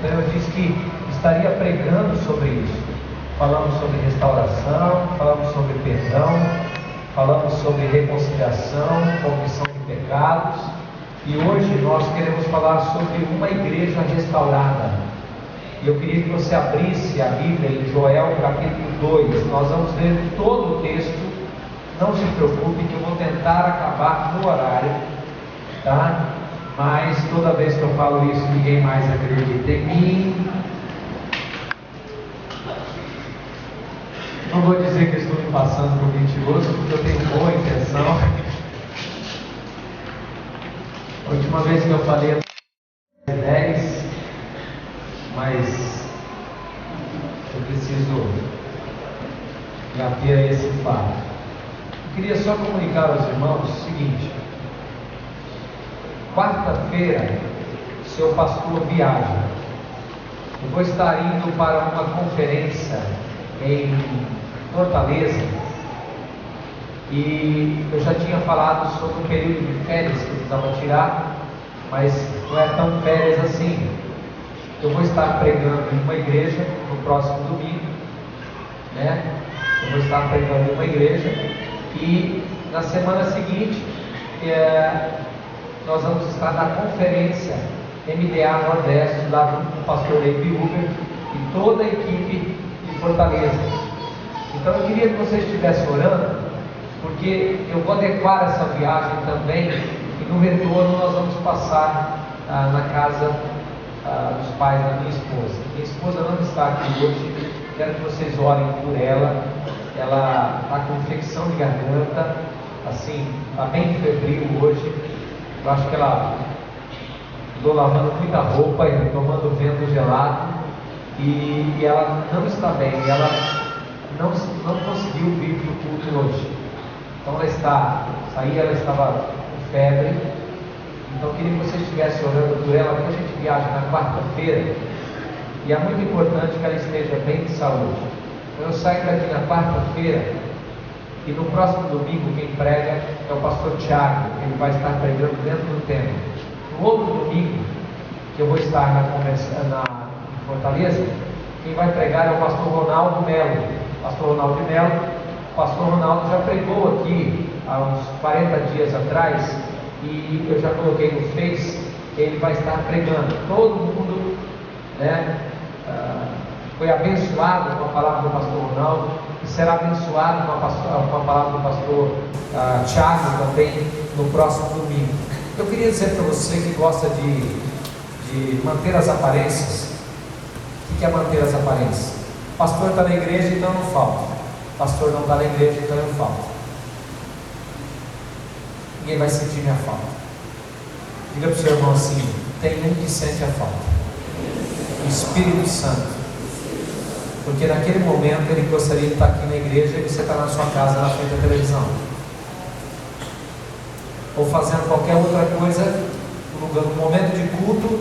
Então eu disse que estaria pregando sobre isso. Falamos sobre restauração, falamos sobre perdão, falamos sobre reconciliação, confissão de pecados. E hoje nós queremos falar sobre uma igreja restaurada. E eu queria que você abrisse a Bíblia em Joel capítulo 2. Nós vamos ler todo o texto. Não se preocupe que eu vou tentar acabar no horário, tá? Mas toda vez que eu falo isso, ninguém mais acredita em mim. Não vou dizer que eu estou me passando por mentiroso, porque eu tenho boa intenção. A última vez que eu falei 10, mas eu preciso me ater a esse fato. Eu queria só comunicar aos irmãos o seguinte: quarta-feira, seu pastor viaja. Eu vou estar indo para uma conferência em Fortaleza, e eu já tinha falado sobre o período de férias que eu precisava tirar, mas não é tão férias assim. Eu vou estar pregando em uma igreja no próximo domingo, né? Eu vou estar pregando em uma igreja, e na semana seguinte nós vamos estar na conferência MDA Nordeste, lá do pastor Leiby Uber e toda a equipe de Fortaleza. Então eu queria que você estivesse orando, porque eu vou adequar essa viagem também, e no retorno nós vamos passar na casa dos pais da minha esposa. Minha esposa não está aqui hoje, quero que vocês orem por ela. Ela está com infecção de garganta, assim, está bem febril hoje. Eu acho que ela estou lavando muita roupa e tomando vento gelado, e ela não está bem. Ela não conseguiu vir para o culto hoje. Então ela estava com febre. Então eu queria que você estivesse orando por ela, porque a gente viaja na quarta-feira, e é muito importante que ela esteja bem de saúde. Então eu saio daqui na quarta-feira, e no próximo domingo quem prega é o pastor Tiago. Ele vai estar pregando dentro do templo. No outro domingo, que eu vou estar em Fortaleza, quem vai pregar é o pastor Ronaldo Melo. Pastor Ronaldo Melo. O pastor Ronaldo já pregou aqui há uns 40 dias atrás, e eu já coloquei no Face. Ele vai estar pregando. Todo mundo, né, foi abençoado com a palavra do pastor Ronaldo, e será abençoado com a palavra do pastor Tiago também no próximo domingo. Eu queria dizer para você que gosta de manter as aparências. O que é manter as aparências? O pastor está na igreja, então não falta. O pastor não está na igreja, então eu falto. Ninguém vai sentir minha falta. Diga para o seu irmão assim: tem um que sente a falta, o Espírito Santo. Porque naquele momento ele gostaria de estar aqui na igreja, e você está na sua casa, na frente da televisão, ou fazendo qualquer outra coisa no momento de culto.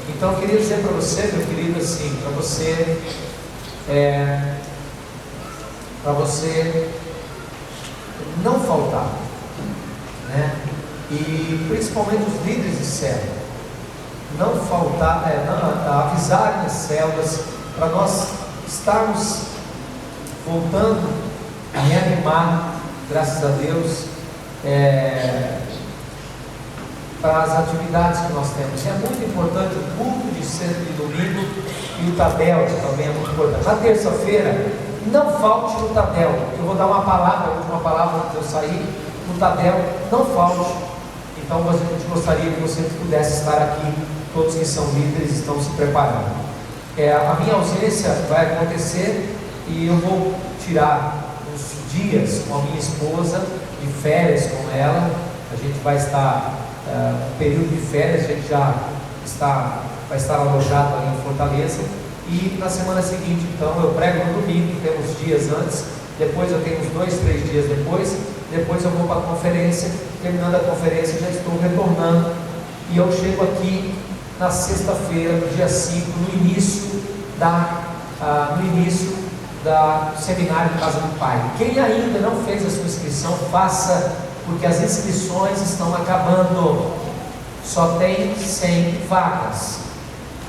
Então eu queria dizer para você, meu querido, assim, para você não faltar, né? E principalmente os líderes de célula, não faltar, avisarem as células, para nós estarmos voltando a reanimar, graças a Deus, para as atividades que nós temos. É muito importante o culto de domingo, e o Tadel também é muito importante. Na terça-feira, não falte no Tadel. Eu vou dar uma palavra, a última palavra que eu sair no Tadel, não falte. Então a gente gostaria que você pudesse estar aqui. Todos que são líderes estão se preparando. A minha ausência vai acontecer, e eu vou tirar uns dias com a minha esposa, de férias com ela. A gente vai estar período de férias, a gente já vai estar alojado ali em Fortaleza, e na semana seguinte, então, eu prego no domingo, temos dias antes, depois eu tenho uns 2, 3 dias depois eu vou para a conferência. Terminando a conferência, já estou retornando, e eu chego aqui na sexta-feira, no dia 5, no início do seminário Casa do Pai. Quem ainda não fez a sua inscrição, faça, porque as inscrições estão acabando. Só tem 100 vagas.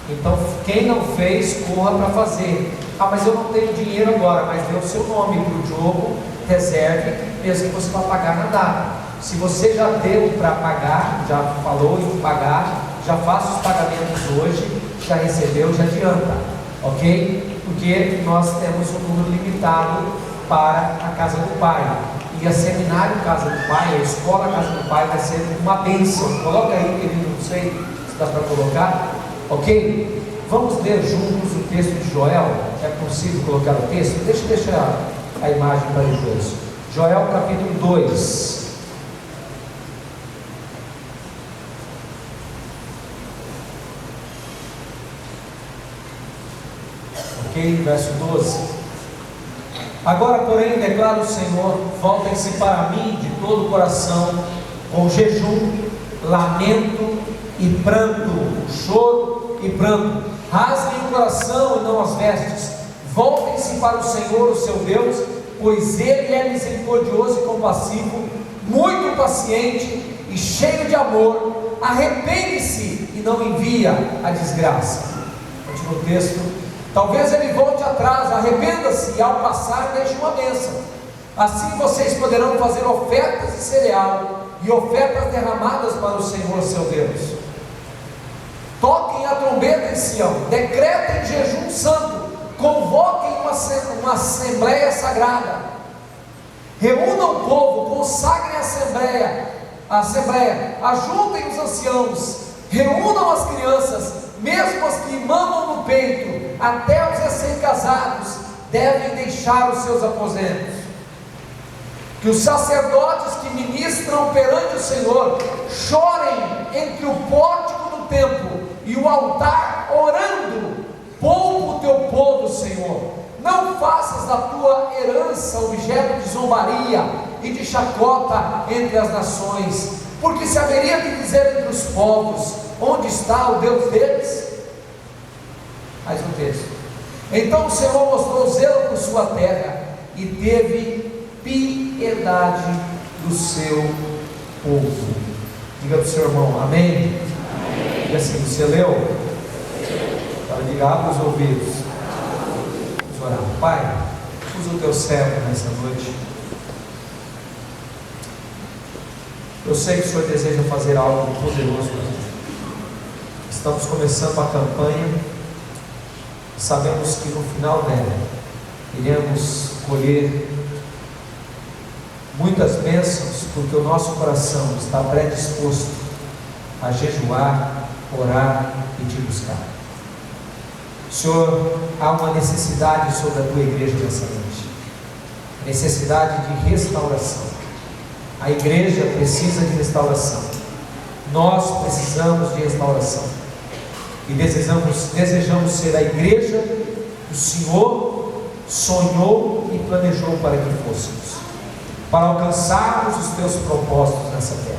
Então, quem não fez, corra para fazer. Ah, mas eu não tenho dinheiro agora. Mas dê o seu nome para o Diogo, reserve, mesmo que você vá pagar na data. Se você já deu para pagar, já falou em pagar, já faça os pagamentos hoje, já recebeu, já adianta, ok? Porque nós temos um número limitado para a Casa do Pai. E a seminário Casa do Pai, a escola Casa do Pai vai ser uma bênção. Coloca aí, querido, não sei se dá para colocar, ok? Vamos ler juntos o texto de Joel. É possível colocar o texto? Deixa eu deixar a imagem para depois. Joel capítulo 2. Ok, verso 12. Agora, porém, declara o Senhor: voltem-se para mim de todo o coração, com jejum, lamento e pranto, choro e pranto. Rasguem o coração e não as vestes. Voltem-se para o Senhor, o seu Deus, pois Ele é misericordioso e compassivo, muito paciente e cheio de amor. Arrepende-se e não envia a desgraça. Continua o texto. Talvez ele volte atrás, arrependa-se e ao passar deixe uma bênção. Assim vocês poderão fazer ofertas de cereal e ofertas derramadas para o Senhor seu Deus. Toquem a trombeta em Sião, decretem jejum santo, convoquem uma assembleia sagrada, reúnam o povo, consagrem a assembleia, ajuntem os anciãos, reúnam as crianças, mesmo as que mamam no peito, até os recém-casados devem deixar os seus aposentos. Que os sacerdotes que ministram perante o Senhor chorem entre o pórtico do templo e o altar, orando: poupa o teu povo, Senhor. Não faças da tua herança objeto de zombaria e de chacota entre as nações, porque se haveria de dizer entre os povos: onde está o Deus deles? Mais um texto. Então o Senhor mostrou zelo por sua terra e teve piedade do seu povo. Diga para o seu irmão, amém? Diga assim: você leu? Para diga, abra os ouvidos. Vamos orar. Pai, usa o teu servo nessa noite. Eu sei que o Senhor deseja fazer algo poderoso aqui. Estamos começando a campanha. Sabemos que no final dela iremos colher muitas bênçãos, porque o nosso coração está predisposto a jejuar, orar e te buscar. Senhor, há uma necessidade sobre a tua igreja nessa noite, necessidade de restauração. A igreja precisa de restauração, nós precisamos de restauração. E desejamos ser a igreja que o Senhor sonhou e planejou para que fôssemos, para alcançarmos os teus propósitos nessa terra.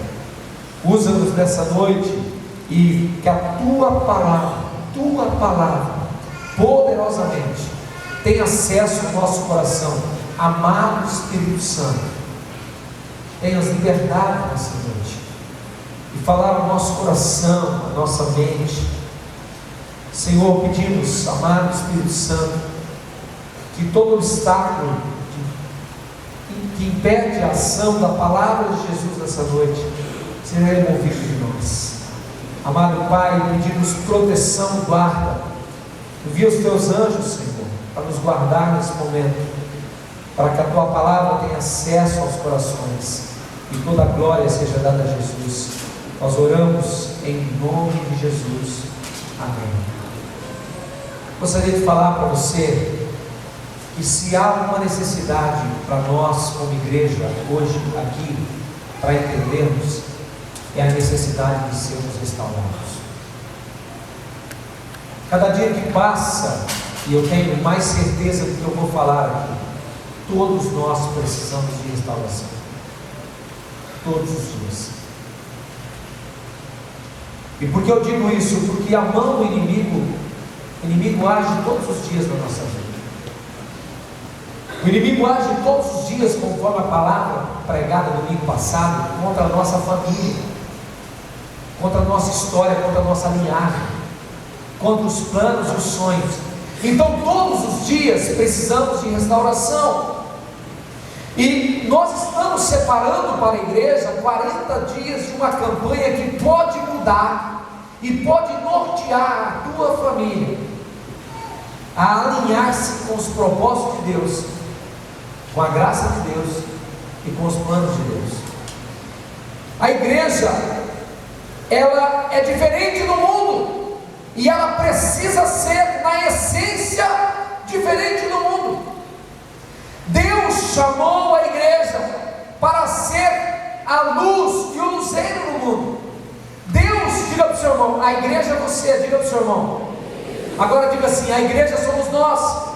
Usa-nos nessa noite e que a tua palavra, poderosamente, tenha acesso ao nosso coração. Amado Espírito Santo, tenhas liberdade nessa noite e falar ao nosso coração, à nossa mente. Senhor, pedimos, amado Espírito Santo, que todo obstáculo que impede a ação da palavra de Jesus nessa noite seja removido de nós. Amado Pai, pedimos proteção, guarda. Envia os teus anjos, Senhor, para nos guardar nesse momento, para que a tua palavra tenha acesso aos corações e toda a glória seja dada a Jesus. Nós oramos em nome de Jesus. Amém. Gostaria de falar para você que se há uma necessidade para nós como igreja hoje aqui, para entendermos, é a necessidade de sermos restaurados. Cada dia que passa, e eu tenho mais certeza do que eu vou falar aqui, todos nós precisamos de restauração, todos os dias. E por que eu digo isso? Porque a mão do inimigo age todos os dias na nossa vida. O inimigo age todos os dias, conforme a palavra pregada no domingo passado, contra a nossa família, contra a nossa história, contra a nossa linhagem. contra os planos e os sonhos. Então todos os dias precisamos de restauração. E nós estamos separando para a igreja 40 dias de uma campanha que pode mudar e pode nortear a tua família a alinhar-se com os propósitos de Deus, com a graça de Deus e com os planos de Deus. A igreja, ela é diferente do mundo, e ela precisa ser, na essência, diferente do mundo. Deus chamou a igreja para ser a luz e o luzeiro no mundo. Deus, diga para o seu irmão, a igreja é você, diga para o seu irmão. Agora diga assim: a igreja somos nós.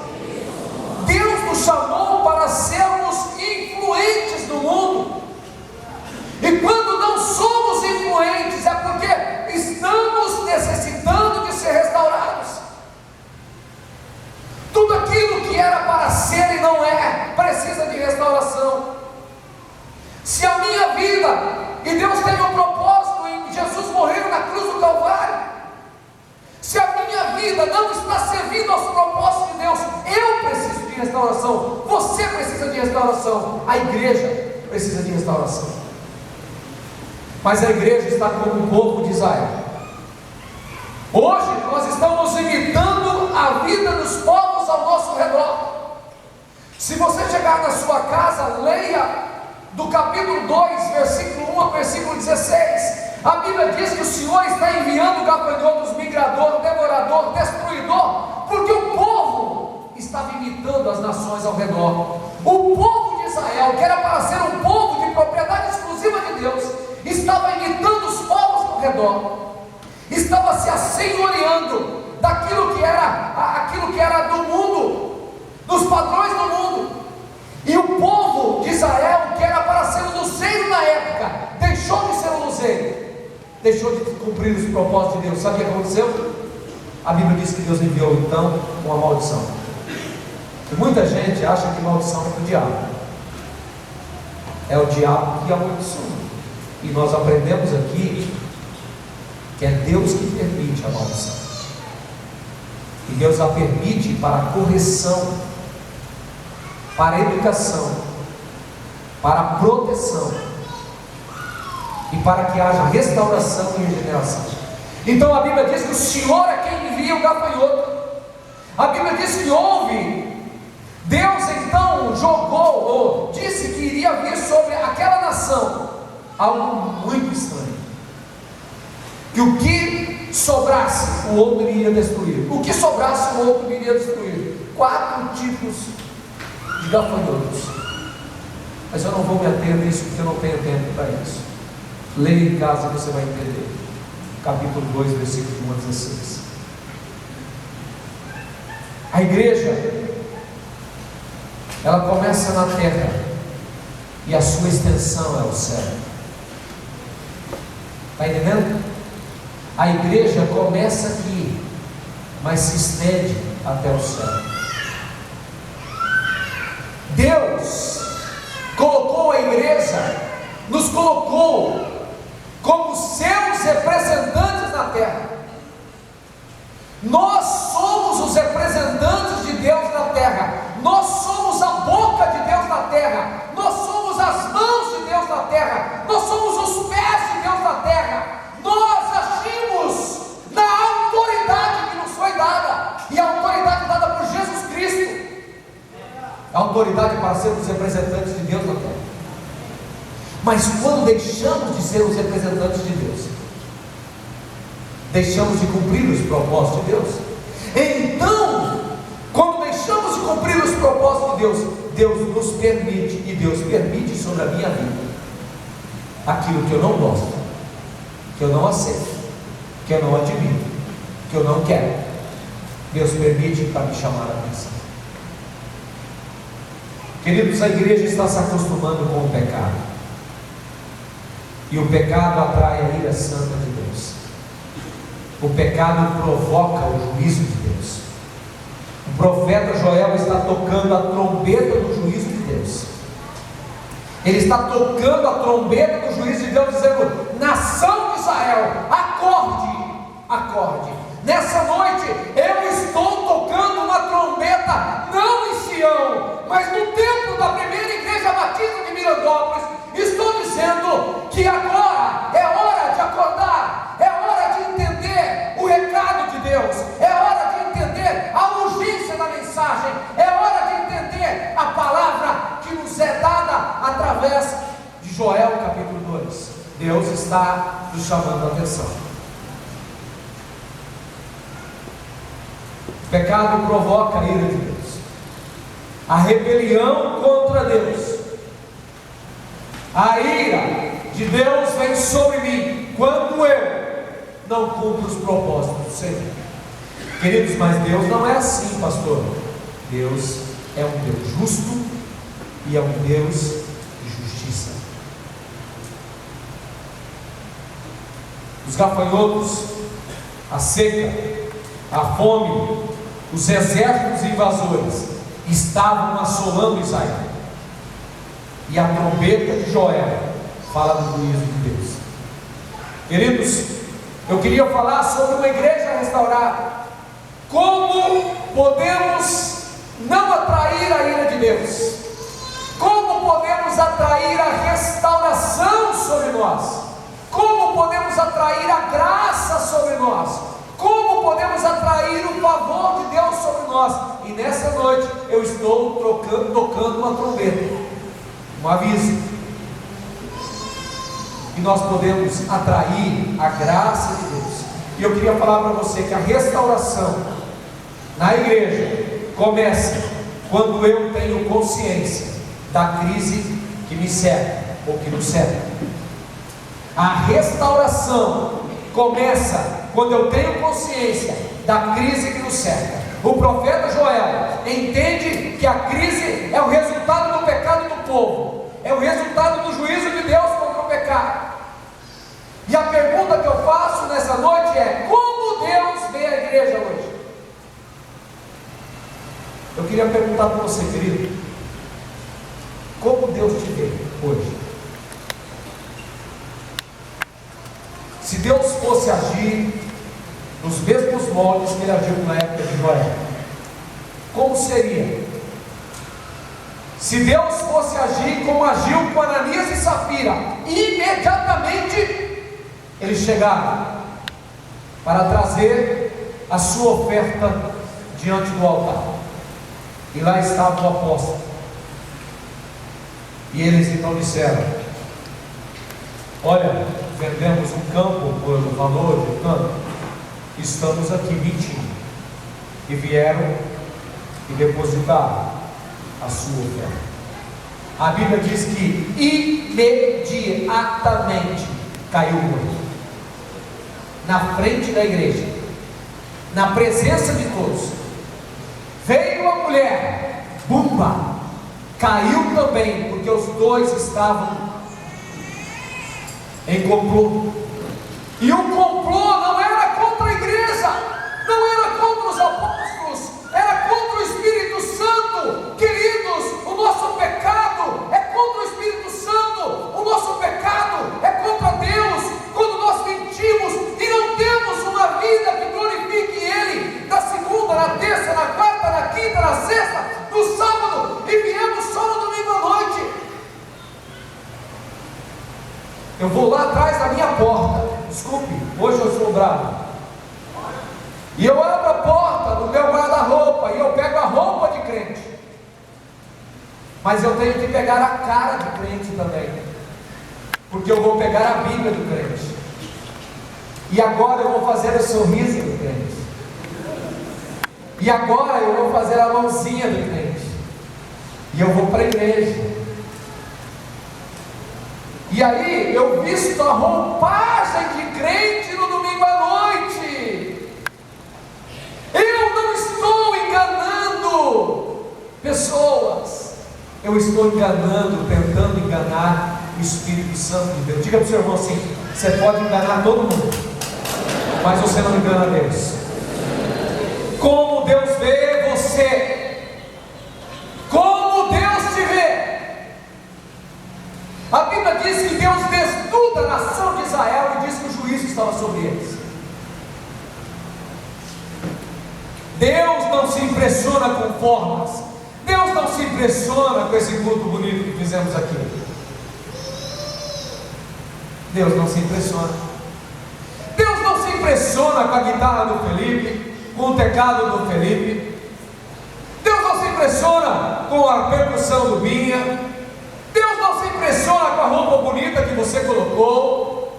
Deus nos chamou para sermos influentes no mundo. E quando não somos influentes, é porque estamos necessitando de ser restaurados. Tudo aquilo que era para ser e não é, precisa de restauração. Se a minha vida, e Deus tem um propósito em Jesus morrer na cruz do Calvário, se a minha vida não está servindo aos propósitos de Deus, eu preciso de restauração, você precisa de restauração, a igreja precisa de restauração. Mas a igreja está como o povo de Israel. Hoje nós estamos imitando a vida dos povos ao nosso redor. Se você chegar na sua casa, leia do capítulo 2, versículo 1 ao versículo 16. A Bíblia diz que o Senhor está enviando gafanhotos, migrador, devorador, destruidor, porque o povo estava imitando as nações ao redor. O povo de Israel, que era para ser um povo de propriedade exclusiva de Deus, estava imitando os povos ao redor, estava se assenhoreando daquilo que era do mundo, dos padrões do mundo. E o povo de Israel, que era para ser o luzeiro na época, deixou de ser o luzeiro, deixou de cumprir os propósitos de Deus. Sabe o que aconteceu? A Bíblia diz que Deus enviou então uma maldição. E muita gente acha que maldição é do diabo. É o diabo que amaldiçoa. E nós aprendemos aqui que é Deus que permite a maldição. E Deus a permite para correção, para educação, para proteção e para que haja restauração e regeneração. Então a Bíblia diz que o Senhor é quem envia o gafanhoto. A Bíblia diz que Deus então jogou, ou disse que iria vir sobre aquela nação algo muito estranho, que o que sobrasse o outro iria destruir, o que sobrasse o outro iria destruir. 4 tipos de gafanhotos, mas eu não vou me ater nisso porque eu não tenho tempo para isso. Leia em casa e você vai entender. Capítulo 2, versículo 1 a 16. A igreja, ela começa na terra e a sua extensão é o céu. Está entendendo? A igreja começa aqui, mas se estende até o céu. Deus colocou a igreja, nos colocou como seus representantes na terra. Nós somos os representantes de Deus na terra. Nós somos a boca de Deus na terra. Nós somos as mãos de Deus na terra. Nós somos os pés de Deus na terra. Nós agimos na autoridade que nos foi dada, e a autoridade dada por Jesus Cristo. A autoridade para sermos representantes de Deus na terra. Mas quando deixamos de ser os representantes de Deus, deixamos de cumprir os propósitos de Deus. Então, quando deixamos de cumprir os propósitos de Deus, Deus nos permite, e Deus permite sobre a minha vida aquilo que eu não gosto, que eu não aceito, que eu não admito, que eu não quero. Deus permite para me chamar a atenção. Queridos, a igreja está se acostumando com o pecado, e o pecado atrai a ira santa de Deus. O pecado provoca o juízo de Deus. O profeta Joel está tocando a trombeta do juízo de Deus. Ele está tocando a trombeta do juízo de Deus, dizendo: nação de Israel, acorde, acorde. Nessa noite através de Joel capítulo 2, Deus está nos chamando a atenção. O pecado provoca a ira de Deus, a rebelião contra Deus. A ira de Deus vem sobre mim quando eu não cumpro os propósitos do Senhor. Queridos, mas Deus não é assim, pastor. Deus é um Deus justo e é um Deus de justiça. Os gafanhotos, a seca, a fome, os exércitos invasores estavam assolando Israel. E a trombeta de Joel fala do juízo de Deus. Queridos, eu queria falar sobre uma igreja restaurada. Como podemos não atrair a ira de Deus? Como podemos atrair a restauração sobre nós? Como podemos atrair a graça sobre nós? Como podemos atrair o favor de Deus sobre nós? E nessa noite eu estou tocando uma trombeta, um aviso, que nós podemos atrair a graça de Deus. E eu queria falar para você que a restauração na igreja começa quando eu tenho consciência da crise que me cerca ou que nos cerca. A restauração começa quando eu tenho consciência da crise que nos cerca. O profeta Joel entende que a crise é o resultado do pecado do povo, é o resultado do juízo de Deus contra o pecado. E a pergunta que eu faço nessa noite é: como Deus vê a igreja hoje? Eu queria perguntar para você, querido, como Deus te vê hoje? Se Deus fosse agir nos mesmos moldes que ele agiu na época de Joel, como seria? Se Deus fosse agir como agiu com Ananias e Safira, imediatamente eles chegaram para trazer a sua oferta diante do altar, e lá estava o apóstolo, e eles então disseram: olha, vendemos um campo por o valor de tanto, estamos aqui mentindo. E vieram e depositaram a sua oferta. A Bíblia diz que imediatamente caiu o morto, na frente da igreja, na presença de todos. Veio a mulher, bumba, caiu também, porque os dois estavam em complô. E o complô não era contra a igreja, não era contra os apóstolos, era contra o Espírito Santo. Queridos, o nosso pecado é contra o Espírito Santo, o nosso pecado é contra Deus, quando nós mentimos e não temos uma vida que glorifique Ele, na segunda, na terça, na quarta, na quinta, na sexta, no sábado, e viemos só no domingo à noite. Eu vou lá atrás da minha porta, desculpe, hoje eu sou bravo, e eu abro a porta do meu guarda-roupa e eu pego a roupa de crente, mas eu tenho que pegar a cara de crente também, porque eu vou pegar a Bíblia do crente, e agora eu vou fazer o sorriso do crente, e agora eu vou fazer a mãozinha do crente, e eu vou para a igreja. E aí eu visto a roupagem de crente no domingo à noite. Eu não estou enganando pessoas, eu estou enganando, tentando enganar o Espírito Santo de Deus. Diga para o seu irmão assim: você pode enganar todo mundo, mas você não engana Deus. Como Deus vê você? Como Deus te vê? A Bíblia diz que Deus desnuda a nação de Israel e diz que o juízo estava sobre eles. Deus não se impressiona com formas, Deus não se impressiona com esse culto bonito que fizemos aqui. Deus não se impressiona. Deus não se impressiona com a guitarra do Felipe, com o teclado do Felipe. Deus não se impressiona com a percussão do Binha. Deus não se impressiona impressiona com a roupa bonita que você colocou.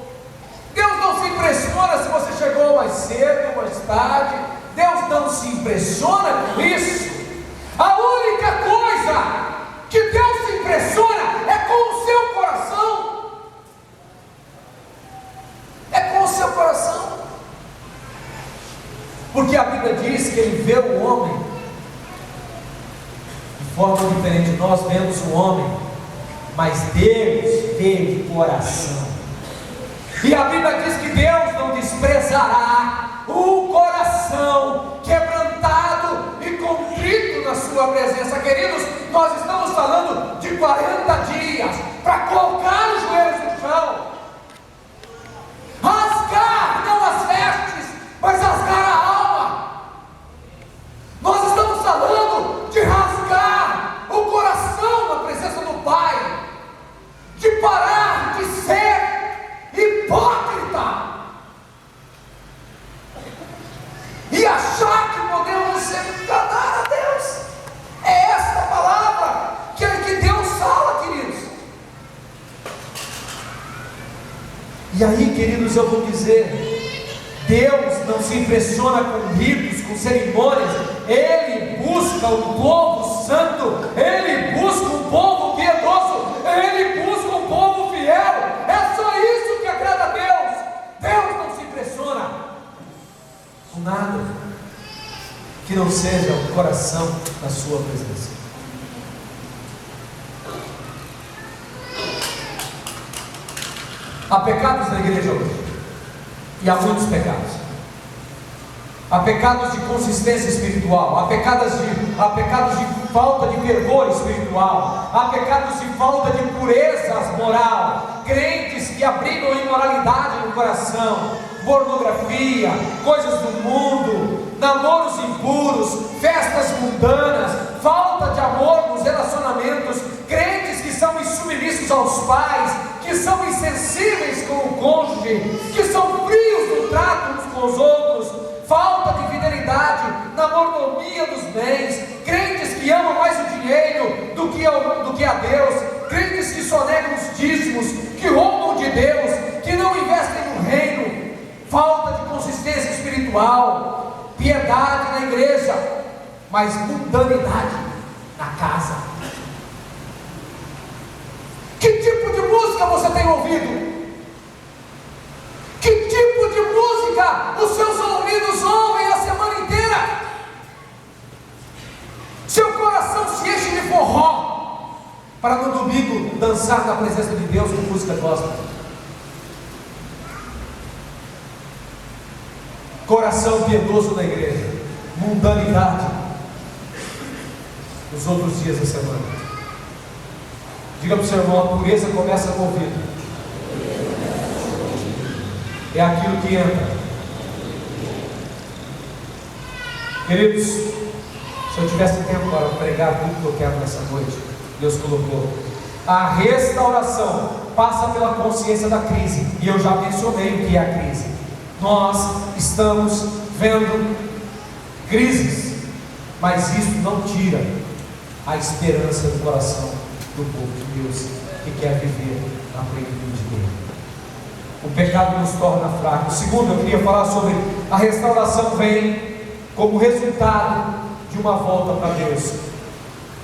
Deus não se impressiona se você chegou mais cedo, mais tarde. Deus não se impressiona com isso. A única coisa que Deus se impressiona é com o seu coração. É com o seu coração. Porque a Bíblia diz que Ele vê o homem de forma diferente. Nós vemos o homem, mas Deus vê o coração. E a Bíblia diz que Deus não desprezará o coração quebrantado e contrito na sua presença. Queridos, nós estamos falando de 40 dias para colocar os joelhos no chão, rasgar não as vestes, mas rasgar a alma. Nós estamos falando de rasgar o coração na presença do Pai, de parar de ser hipócrita e achar que podemos enganar a Deus. É esta palavra que Deus fala, queridos. E aí, queridos, eu vou dizer, Deus não se impressiona com ritos, com cerimônias. Ele busca um povo santo, Ele busca um povo piedoso, Ele busca um povo fiel. É só isso que agrada a Deus. Deus não se impressiona com nada que não seja o coração na sua presença. Há pecados na igreja hoje, e há muitos pecados. Há pecados de consistência espiritual, há pecados de falta de fervor espiritual, há pecados de falta de pureza moral, crentes que abrigam imoralidade no coração, pornografia, coisas do mundo, namoros impuros, festas mundanas, falta de amor nos relacionamentos, crentes que são insubmissos aos pais, que são insensíveis com o cônjuge, que são frios no trato uns com os outros, falta de fidelidade na mordomia dos bens, crentes que amam mais o dinheiro do que a Deus, crentes que sonegam os dízimos, que roubam de Deus, que não investem no reino, falta de consistência espiritual, piedade na igreja, mas mundanidade na casa. Que tipo de música você tem ouvido? Que tipo de música os seus ouvidos ouvem a semana inteira? Seu coração se enche de forró para no domingo dançar na presença de Deus com música gospel. Coração piedoso na igreja, mundanidade nos outros dias da semana. Diga para o seu irmão, a pureza começa com o ouvido. É aquilo que entra. Queridos, se eu tivesse tempo para pregar tudo que eu quero nessa noite, Deus colocou. A restauração passa pela consciência da crise. E eu já mencionei o que é a crise. Nós estamos vendo crises, mas isso não tira a esperança do coração do povo de Deus que quer viver na plenitude dele. O pecado nos torna fracos. Segundo, eu queria falar sobre a restauração vem como resultado de uma volta para Deus.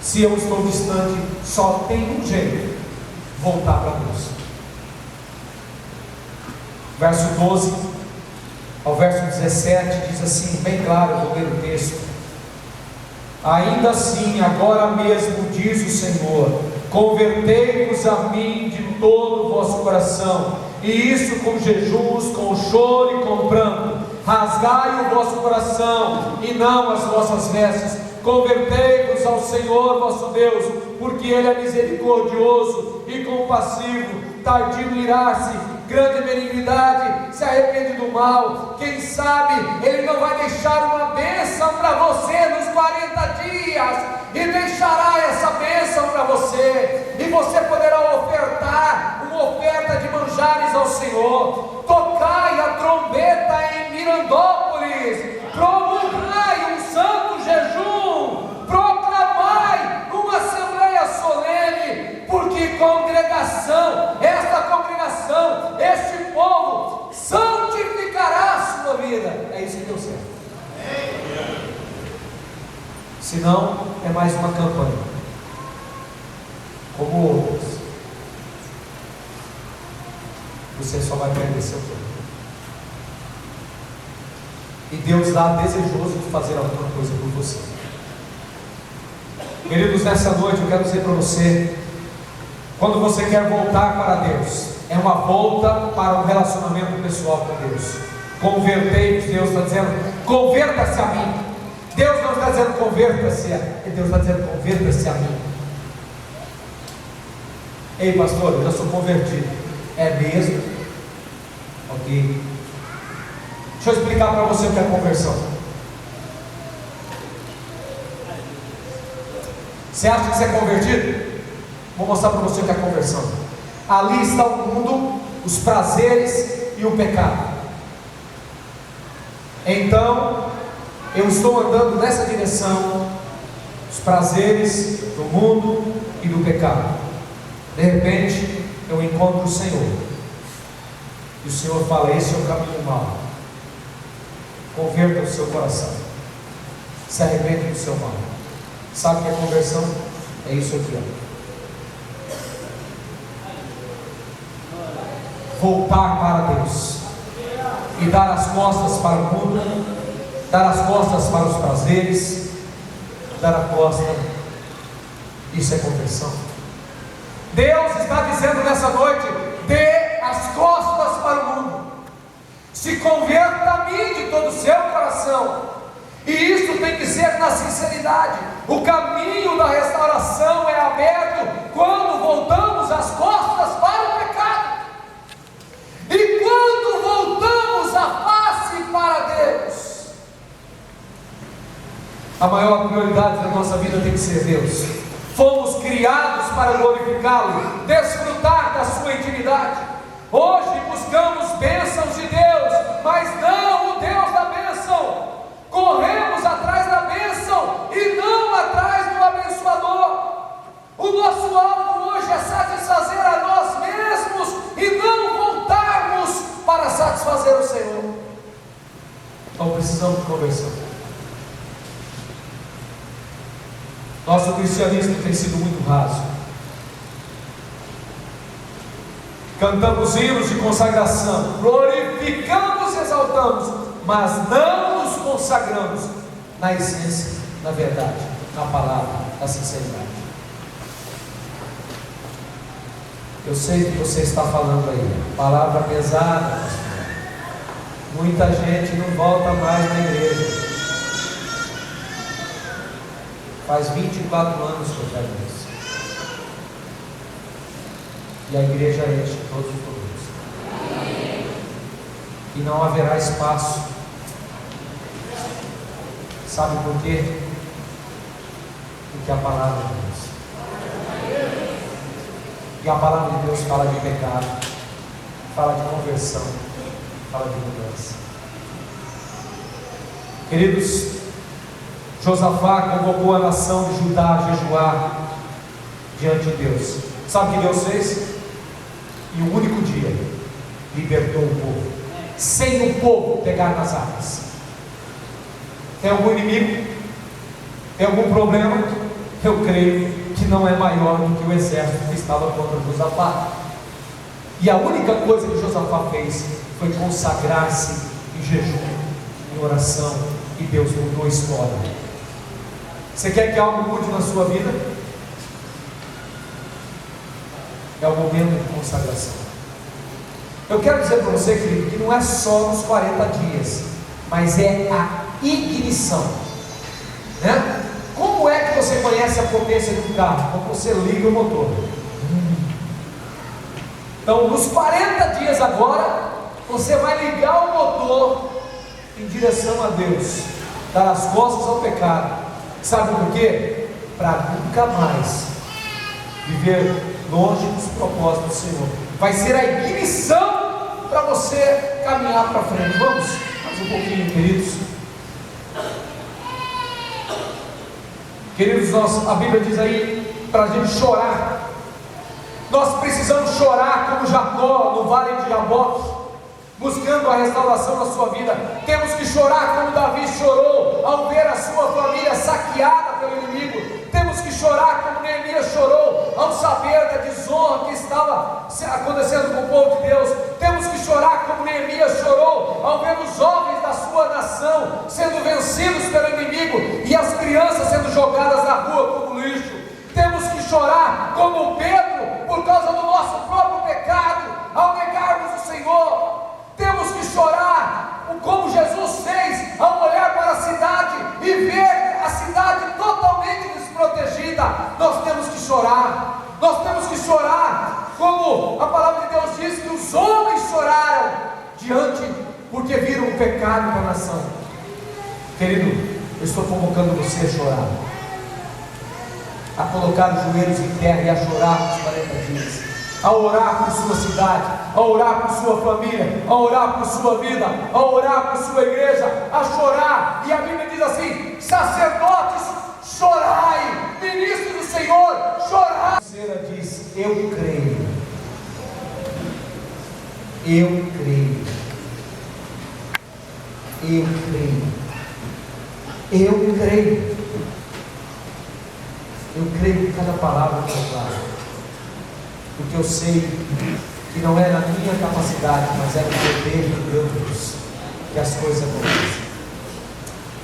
Se eu estou distante, só tem um jeito: voltar para Deus. Verso 12 ao verso 17 diz assim, bem claro, eu vou ler o texto. Ainda assim, agora mesmo, diz o Senhor, convertei-vos a mim de todo o vosso coração, e isso com jejuns, com choro e com pranto. Rasgai o vosso coração e não as vossas vestes. Convertei-vos ao Senhor vosso Deus, porque Ele é misericordioso e compassivo, tardio em irar-se, grande benignidade, se arrepende do mal. Quem sabe Ele não vai deixar uma bênção para você nos 40 dias, e deixará essa bênção para você, e você poderá ofertar uma oferta de manjares ao Senhor. Tocai a trombeta em Mirandópolis, promulgai um santo jejum, proclamai uma assembleia solene, porque congregação colhida, é isso que deu certo. Senão, é mais uma campanha, como outras. Você só vai perder seu tempo. E Deus está desejoso de fazer alguma coisa por você. Queridos, nessa noite eu quero dizer para você, quando você quer voltar para Deus, é uma volta para um relacionamento pessoal com Deus. Convertei-vos, Deus está dizendo, converta-se a mim. Deus não está dizendo converta-se, Deus está dizendo converta-se a mim. Ei pastor, eu já sou convertido. É mesmo? Ok. Deixa eu explicar para você o que é conversão. Você acha que você é convertido? Vou mostrar para você o que é conversão. Ali está o mundo, os prazeres e o pecado. Então, eu estou andando nessa direção, os prazeres do mundo e do pecado. De repente, eu encontro o Senhor. E o Senhor fala, esse é o caminho mau. Converta o seu coração. Se arrepende do seu mal. Sabe o que é conversão? É isso aqui, ó. Voltar para Deus e dar as costas para o mundo, dar as costas para os prazeres, dar a costa. Isso é conversão. Deus está dizendo nessa noite, dê as costas para o mundo, se converta a mim de todo o seu coração, e isso tem que ser na sinceridade. O caminho da restauração é aberto quando voltamos as costas para o pecado, e quando voltamos a face para Deus. A maior prioridade da nossa vida tem que ser Deus. Fomos criados para glorificá-lo, desfrutar da sua intimidade. Hoje buscamos bênçãos de Deus, mas não o Deus da bênção. Corremos atrás da bênção e não atrás do abençoador. O nosso alvo hoje é satisfazer a nós mesmos e não voltarmos para satisfazer o Senhor. Então precisamos de conversão. Nosso cristianismo tem sido muito raso. Cantamos hinos de consagração, glorificamos e exaltamos, mas não nos consagramos na essência, na verdade, na palavra, na sinceridade. Eu sei que você está falando aí, palavra pesada, pastor. Muita gente não volta mais na igreja. Faz 24 anos que eu quero isso. E a igreja enche todos os domingos. E não haverá espaço. Sabe por quê? Porque a palavra de Deus. E a palavra de Deus fala de pecado, fala de conversão, fala de mudança. Queridos, Josafá convocou a nação de Judá a jejuar diante de Deus. Sabe o que Deus fez? Em um único dia, libertou o povo, sem o povo pegar nas armas. Tem algum inimigo? Tem algum problema? Eu creio que não é maior do que o exército que estava contra Josafá. E a única coisa que Josafá fez foi consagrar-se em jejum, em oração, e Deus mudou a história. Você quer que algo mude na sua vida? É o momento de consagração. Eu quero dizer para você, querido, que não é só nos 40 dias, mas é a ignição, né? Como é que você conhece a potência de um carro? Quando você liga o motor. Então, nos 40 dias agora, você vai ligar o motor em direção a Deus, dar as costas ao pecado. Sabe por quê? Para nunca mais viver longe dos propósitos do Senhor. Vai ser a ignição para você caminhar para frente. Vamos mais um pouquinho, queridos. Queridos, a Bíblia diz aí para a gente chorar. Nós precisamos chorar como Jacó no vale de Jaboque. buscando a restauração na sua vida. Temos que chorar como Davi chorou ao ver a sua família saqueada pelo inimigo. Temos que chorar como Neemias chorou ao saber da desonra que estava acontecendo com o povo de Deus. Temos que chorar como Neemias chorou ao ver os jovens da sua nação sendo vencidos pelo inimigo e as crianças sendo jogadas na rua como lixo. Temos que chorar como Pedro por causa do nosso próprio pecado ao negarmos o Senhor. Temos que chorar como Jesus fez ao olhar para a cidade e ver a cidade totalmente desprotegida. Nós temos que chorar. Nós temos que chorar como a palavra de Deus diz que os homens choraram porque viram o pecado da nação. Querido, eu estou convocando você a chorar, a colocar os joelhos em terra e a chorar nos 40 dias, a orar por sua cidade, a orar por sua família, a orar por sua vida, a orar por sua igreja, a chorar. E a Bíblia diz assim: sacerdotes, chorai, ministros do Senhor, chorai. A terceira diz: eu creio, eu creio, eu creio, eu creio. Eu creio em cada palavra que eu falo, porque eu sei que não é na minha capacidade, mas é no poder de Deus que as coisas acontecem.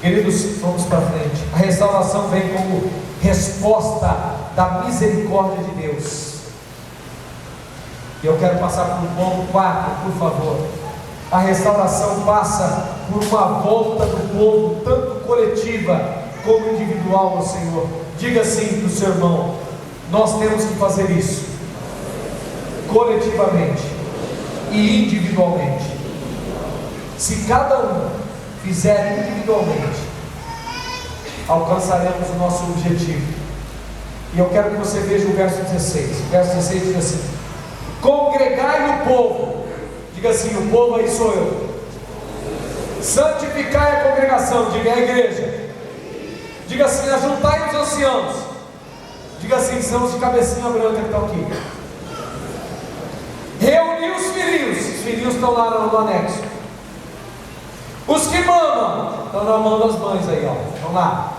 Queridos, vamos para frente. A restauração vem como resposta da misericórdia de Deus. E eu quero passar para o ponto 4, por favor. A restauração passa por uma volta do povo, tanto coletiva como individual ao Senhor. Diga assim para o seu irmão: nós temos que fazer isso coletivamente e individualmente. Se cada um fizer individualmente, alcançaremos o nosso objetivo. E eu quero que você veja o verso 16. O verso 16 diz assim: congregai o povo. Diga assim: o povo aí sou eu. Santificai a congregação. Diga: a igreja. Diga assim: ajuntai os anciãos. Diga assim: são os de cabecinha branca que estão aqui. Reuni os filhinhos estão lá no anexo. Os que mamam estão na mão das mães aí, ó. Vão lá.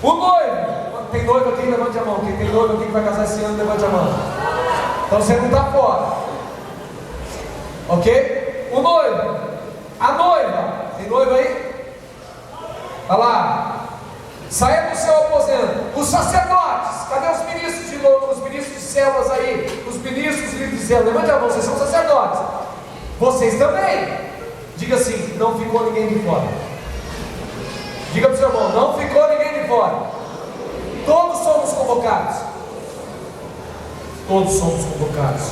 O noivo, tem noivo aqui? Levante a mão. Quem tem noivo aqui que vai casar esse ano, levante a mão. Então você não está fora, ok? O noivo, a noiva, tem noivo aí? Olha lá. Saia do seu aposento. Os sacerdotes, cadê os ministros de novo? Os ministros de células aí, os ministros de células, levante a mão, vocês são sacerdotes. Vocês também. Diga assim: não ficou ninguém de fora. Diga para o seu irmão: não ficou ninguém de fora. Todos somos convocados. Todos somos convocados.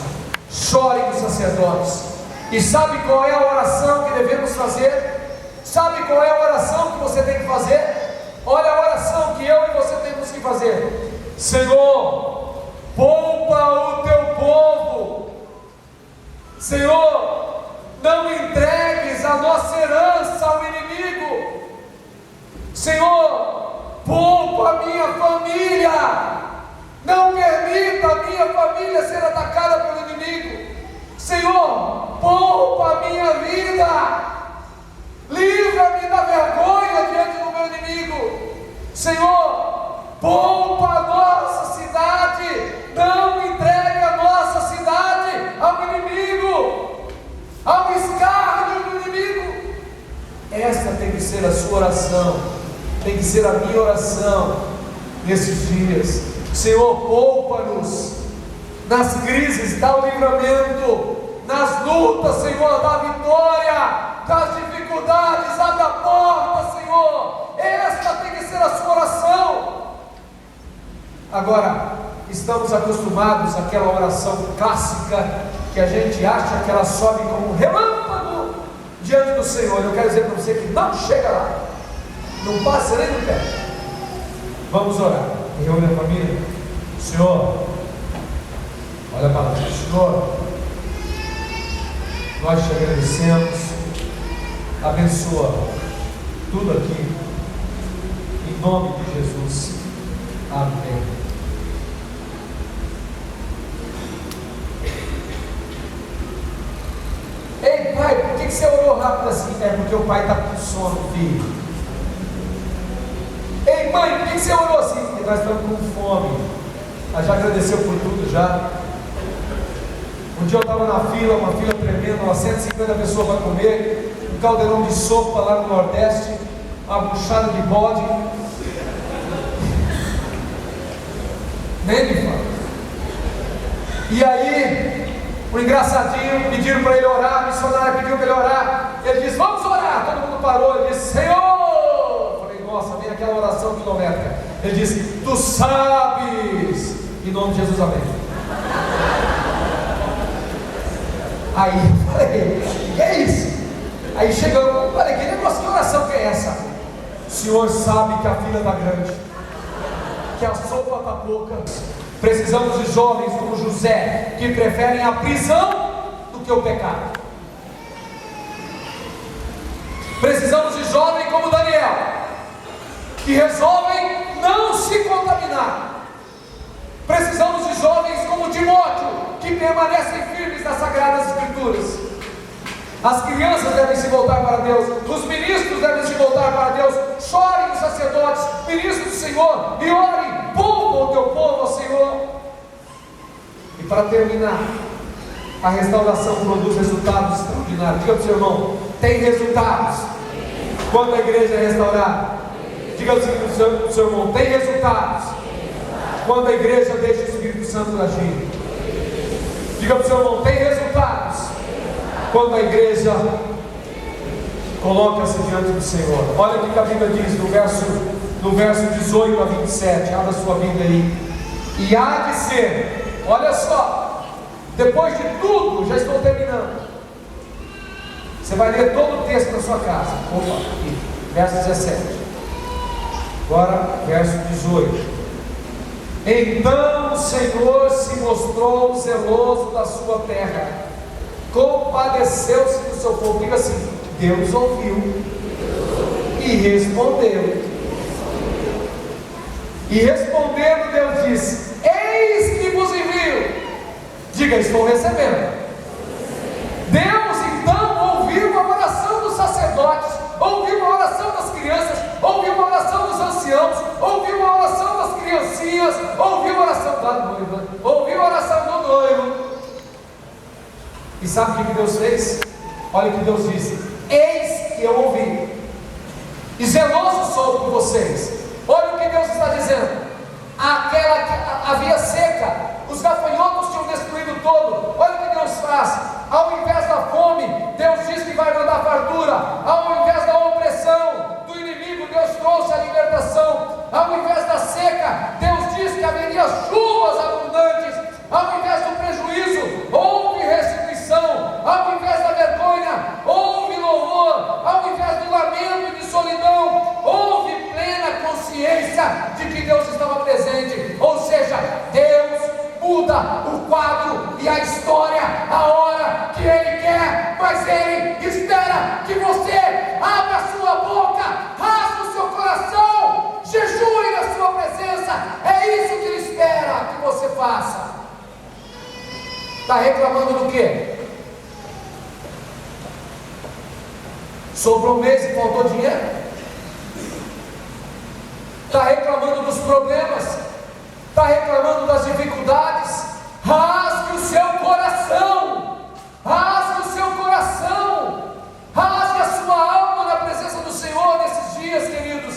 Chorem os sacerdotes. E sabe qual é a oração que devemos fazer? Sabe qual é a oração que você tem que fazer? Olha a oração que eu e você temos que fazer: Senhor, poupa o teu povo. Senhor, não entregues a nossa herança ao inimigo. Senhor, poupa a minha família. Não permita a minha família ser atacada pelo inimigo. Senhor, poupa a minha vida. Livra-me da vergonha diante do meu inimigo. Senhor, poupa a nossa cidade. Não entregue a nossa cidade ao inimigo, ao escárnio do inimigo. Esta tem que ser a sua oração, tem que ser a minha oração nesses dias. Senhor, poupa-nos nas crises, dá o livramento, nas lutas, Senhor, dá a vitória, das dificuldades, abre a porta, Senhor. Esta tem que ser a sua oração. Agora, estamos acostumados àquela oração clássica que a gente acha que ela sobe como um relâmpago diante do Senhor. Eu quero dizer para você que não chega lá, não passa nem no pé. Vamos orar. Reúne a família. Senhor, olha para lá. Senhor, nós te agradecemos. Abençoa tudo aqui, em nome de Jesus. Amém. fala assim: é porque o pai está com sono, filho. Ei mãe, por que você orou assim? Porque nós estamos com fome. Ela já agradeceu por tudo já. Um dia eu estava na fila, uma fila tremenda, umas 150 pessoas para comer, um caldeirão de sopa lá no Nordeste, uma buchada de bode. Nem me fala. E aí, o engraçadinho, pediram para ele orar, a missionária pediu para ele orar. Ele disse: vamos orar. Todo mundo parou. Ele disse: Senhor. Eu falei: nossa, vem aquela oração quilométrica. Ele disse: tu sabes. Em nome de Jesus, amém. Aí eu falei: que é isso? Aí chegamos, falei: que negócio, que oração que é essa? O senhor sabe que a fila está grande, que a sopa está pouca. Precisamos de jovens como José, que preferem a prisão do que o pecado. Precisamos de jovens como Daniel, que resolvem não se contaminar. Precisamos de jovens como Timóteo, que permanecem firmes nas Sagradas Escrituras. As crianças devem se voltar para Deus, os ministros devem se voltar para Deus. Chorem os sacerdotes, ministros do Senhor, e orem: poupa o teu povo ao Senhor. E para terminar, a restauração produz resultados extraordinários. Diga para o seu irmão: tem resultados quando a igreja é restaurada. Diga para o seu irmão: tem resultados quando a igreja deixa o Espírito Santo agir. Diga para o seu irmão: tem resultados quando a igreja coloca-se diante do Senhor. Olha o que a Bíblia diz no verso 18 a 27. Abra sua Bíblia aí. E há de ser, olha só, depois de tudo, já estou terminando. Você vai ler todo o texto na sua casa. Opa, aqui, verso 17. Agora, verso 18. Então o Senhor se mostrou zeloso da sua terra, compadeceu-se do seu povo. Diga assim: Deus ouviu e respondeu. E respondendo, Deus disse: eis que vos envio. Diga: estou recebendo. Deus então ouviu a oração dos sacerdotes, ouviu a oração das crianças, ouviu a oração dos anciãos, ouviu a oração das criancinhas, ouviu a oração da noiva, ouviu a oração do noivo. E sabe o que Deus fez? Olha o que Deus disse: eis que eu ouvi, e zeloso sou por vocês. Olha o que Deus está dizendo: aquela que havia seca, os gafanhotos tinham destruído todo. Olha o que Deus faz: ao invés da fome, Deus diz que vai mandar fartura. Ao invés da opressão do inimigo, Deus trouxe a libertação. Ao invés da seca, Deus diz que haveria chuvas abundantes. Ao invés do prejuízo, houve restituição. Ao invés da vergonha, houve louvor. Ao invés do lamento e de solidão, houve plena consciência de que Deus estava presente. Ou seja, Deus muda o quadro e a história a hora que Ele quer, mas Ele espera que você abra a sua boca, rasgue o seu coração, jejue na sua presença. É isso que Ele espera que você faça. Está reclamando do quê? Sobrou um mês e faltou dinheiro? Está reclamando dos problemas? Está reclamando das dificuldades? Rasgue o seu coração, rasgue o seu coração, rasgue a sua alma na presença do Senhor nesses dias, queridos.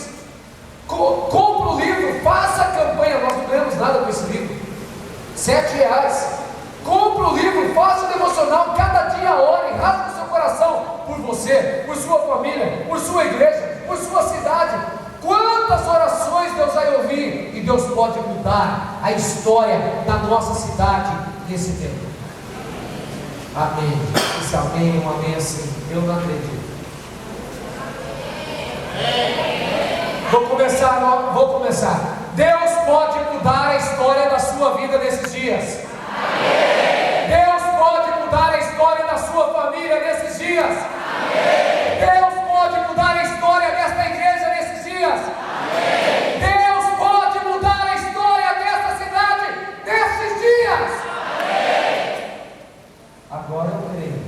Compre o livro, faça a campanha. Nós não ganhamos nada com esse livro, R$7. Compre o livro, faça o devocional, cada dia ore, rasgue o seu coração por você, por sua família, por sua igreja, por sua cidade. Quantas orações Deus vai ouvir, e Deus pode mudar a história da nossa cidade nesse tempo. Amém. Esse amém, um amém assim, eu não acredito. Vou começar. Deus pode mudar a história da sua vida nesses dias. Deus pode mudar a história da sua família nesses dias. Deus pode mudar a história desta igreja nesses dias. Deus pode mudar a história desta cidade nesses dias. Agora eu creio.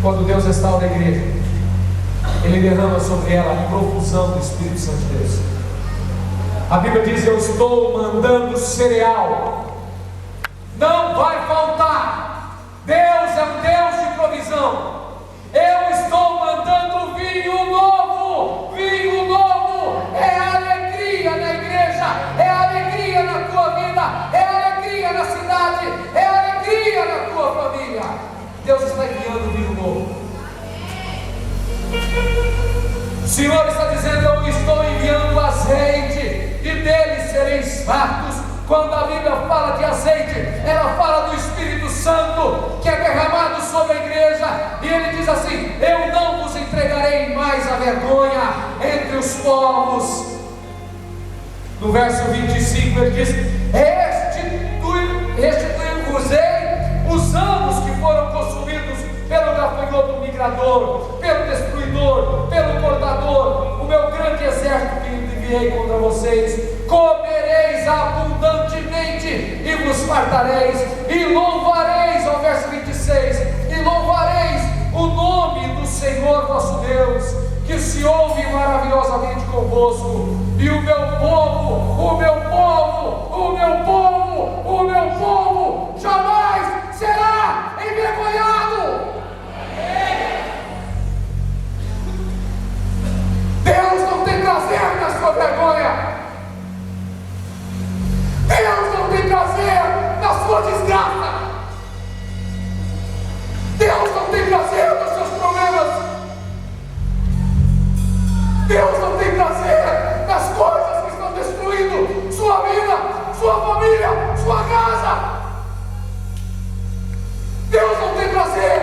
Quando Deus restaura a igreja, Ele derrama sobre ela a profusão do Espírito Santo de Deus. A Bíblia diz: eu estou mandando cereal, não vai faltar. Deus é um Deus de provisão. Eu estou mandando vinho novo. Vinho novo é alegria na igreja, é alegria na tua vida, é alegria na cidade, é alegria na tua família. Deus está enviando vinho novo. O Senhor está dizendo: eu estou enviando azeite, e dele sereis fartos. Quando a Bíblia fala de azeite, ela fala do Espírito Santo que é derramado sobre a igreja. E ele diz assim: eu não vos entregarei mais a vergonha entre os povos. No verso 25 ele diz: restituí-vos-ei os anos que foram consumidos pelo gafanhoto migrador, pelo destruidor, pelo cortador, o meu grande exército que enviei contra vocês. Comereis abundantemente e vos fartareis, e louvareis, ao verso 26, e louvareis o nome do Senhor vosso Deus, que se ouve maravilhosamente convosco. E o meu povo, o meu povo, o meu povo, o meu povo jamais será envergonhado. Deus não tem prazer na sua vergonha. Deus não tem prazer na sua desgraça. Deus não tem prazer nos seus problemas. Deus não tem prazer nas coisas que estão destruindo sua vida, sua família, sua casa. Deus não tem prazer.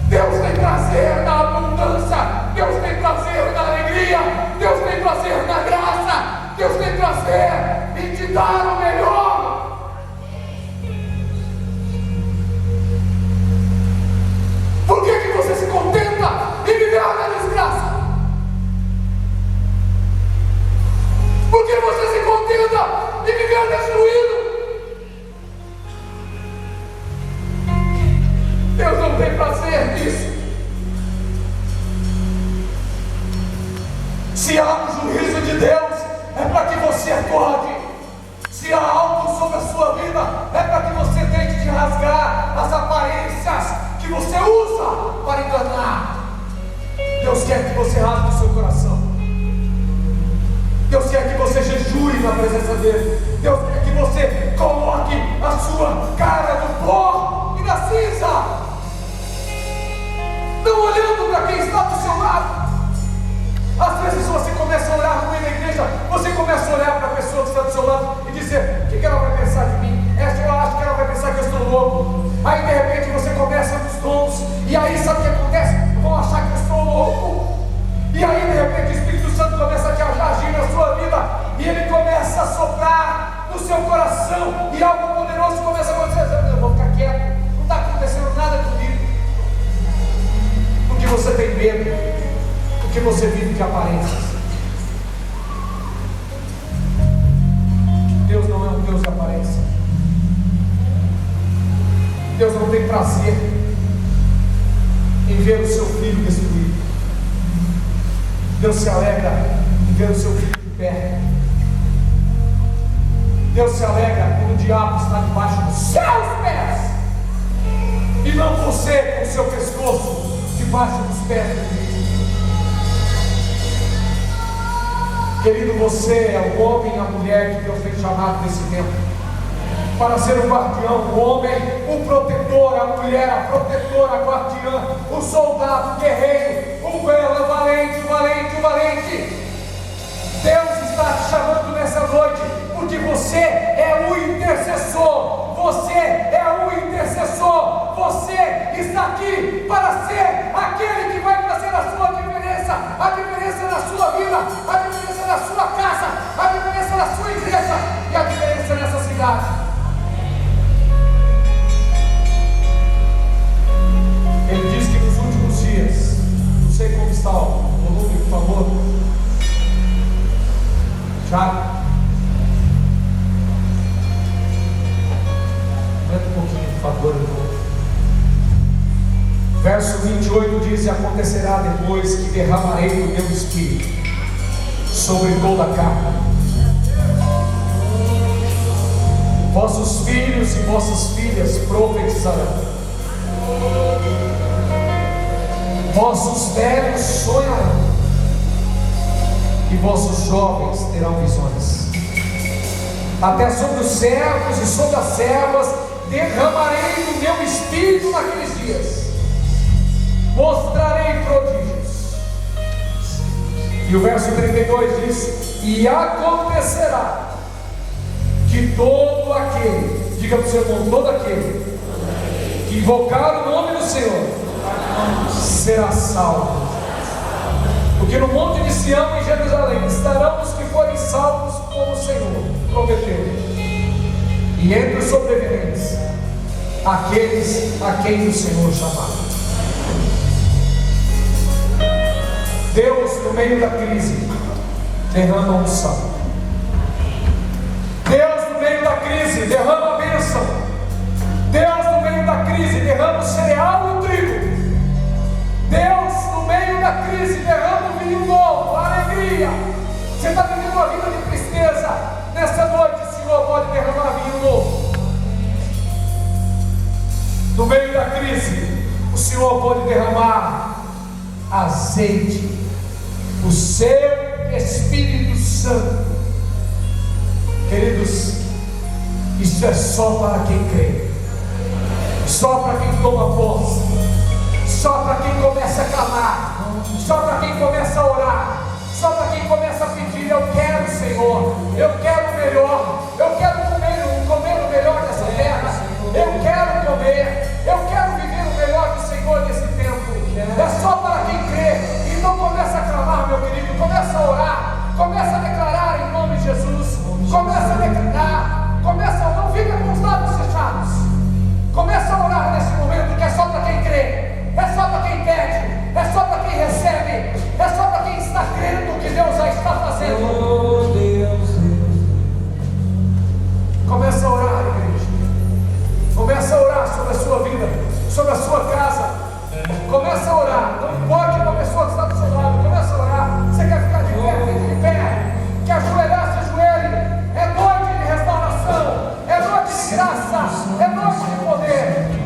Deus tem prazer na abundância. Deus tem prazer na alegria. Deus tem prazer na graça. Deus tem prazer em te dar o melhor. Por que você se contenta em viver na desgraça? Por que você se contenta em viver destruído? Deus não tem prazer nisso. Se há um juízo de Deus, é para que você acorde. Se há algo sobre a sua vida, é para que você tente de rasgar as aparências que você usa para enganar. Deus quer que você rasgue o seu coração. Deus quer que você jejue na presença dele. Deus quer que você coloque a sua cara no pó e na cinza, não olhando para quem está do seu lado. Às vezes você começa a orar ruim na igreja, você começa a olhar para a pessoa que está do seu lado e dizer: o que ela vai pensar de mim? Eu acho que ela vai pensar que eu estou louco. Aí de repente você começa nos dons, e aí sabe o que acontece? Vão achar que eu estou louco. E aí de repente o Espírito Santo começa a te agir na sua vida, e ele começa a soprar no seu coração, e algo poderoso começa a acontecer. Eu vou ficar quieto, não está acontecendo nada comigo. Porque você tem medo. Porque você vive de aparências. Deus não é um Deus de aparência. Deus não tem prazer em ver o seu filho destruído. Deus se alegra em ver o seu filho de pé. Deus se alegra quando o diabo está debaixo dos seus pés, e não você com o seu pescoço debaixo dos pés do Cristo. Querido, você é o homem e a mulher que Deus tem chamado nesse tempo para ser o guardião, o homem, o protetor, a mulher, a protetora, a guardiã, o soldado, o guerreiro, o valente, o valente, o valente. Deus está te chamando nessa noite, porque você é o intercessor. Você é o intercessor. Você está aqui para ser aquele que vai trazer a sua diferença, a diferença na sua vida, a diferença na sua casa, a diferença na sua igreja e a diferença nessa cidade. Ele diz que nos últimos dias, não sei como está o volume, por favor. Tiago, aumenta um pouquinho. verso 28 diz: e acontecerá depois que derramarei o meu espírito sobre toda a carne. Vossos filhos e vossas filhas profetizarão, vossos velhos sonharão, e vossos jovens terão visões. Até sobre os servos e sobre as servas derramarei do meu espírito naqueles dias, mostrarei prodígios. E o verso 32 diz: e acontecerá que todo aquele, diga para o seu irmão, todo aquele que invocar o nome do Senhor será salvo. Porque no monte de Sião, em Jerusalém, estarão os que forem salvos, como o Senhor prometeu. E entre os sobreviventes, aqueles a quem o Senhor chamar. Deus, no meio da crise, derrama unção. Deus, no meio da crise, derrama a bênção. Deus, no meio da crise, derrama o cereal e o trigo. Deus, no meio da crise, derrama o vinho novo, a alegria. Você está vivendo uma vida de tristeza. Nessa noite, o Senhor pode derramar vinho novo. No meio da crise, o Senhor pode derramar azeite, o seu Espírito Santo. Queridos, isso é só para quem crê, só para quem toma posse, só para quem começa a clamar, só para quem começa a orar, só para quem começa a pedir: eu quero, Senhor, eu quero o melhor, eu quero comer o melhor dessa terra, eu quero comer, eu quero viver o melhor do Senhor nesse tempo. É só para quem crê. Então começa a clamar, meu querido, começa a orar, começa a declarar em nome de Jesus, começa a declarar, não fica com os lábios fechados, começa a orar nesse momento, que é só para quem crê, é só para quem pede, é só para quem recebe, é só para quem está crendo que Deus já está fazendo. Começa a orar, igreja, começa a orar sobre a sua vida, sobre a sua casa. Começa a orar, não importa uma pessoa que está do seu lado, começa a orar. Você quer ficar de pé, fique de pé, que ajoelhar, se ajoelhe. É noite de restauração, é noite de graça, é noite de poder.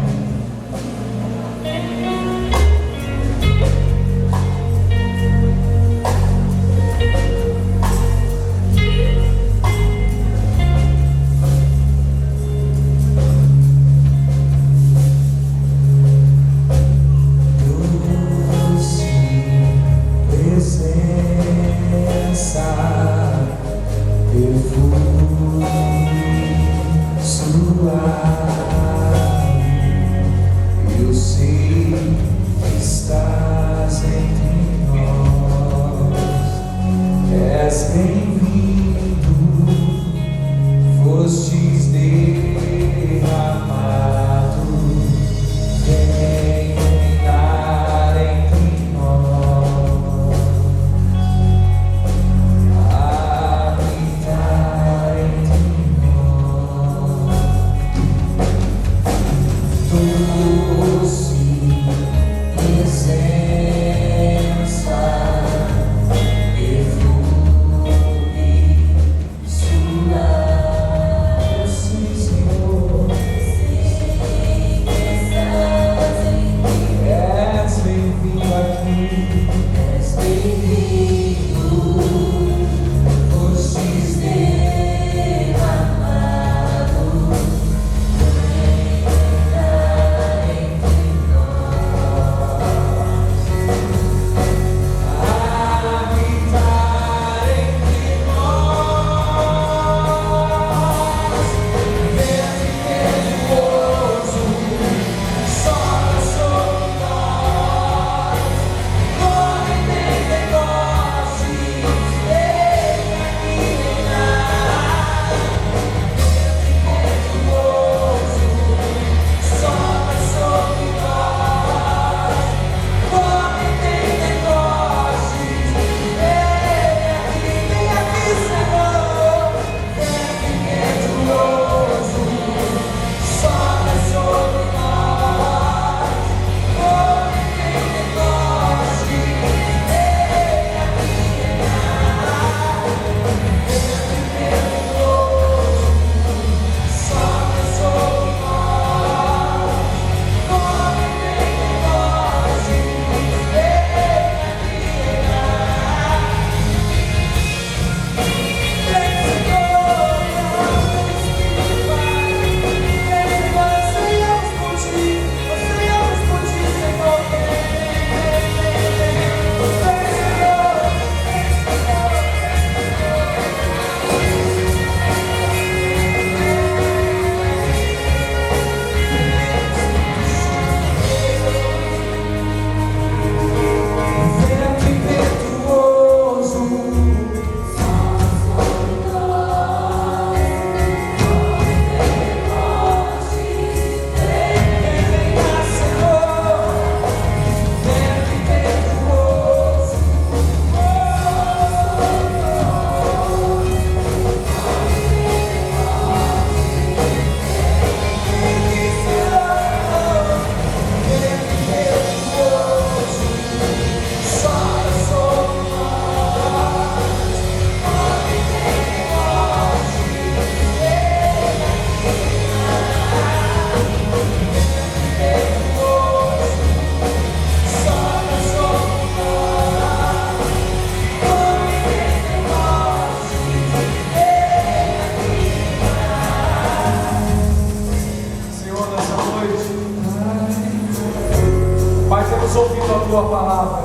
ouvindo a tua palavra.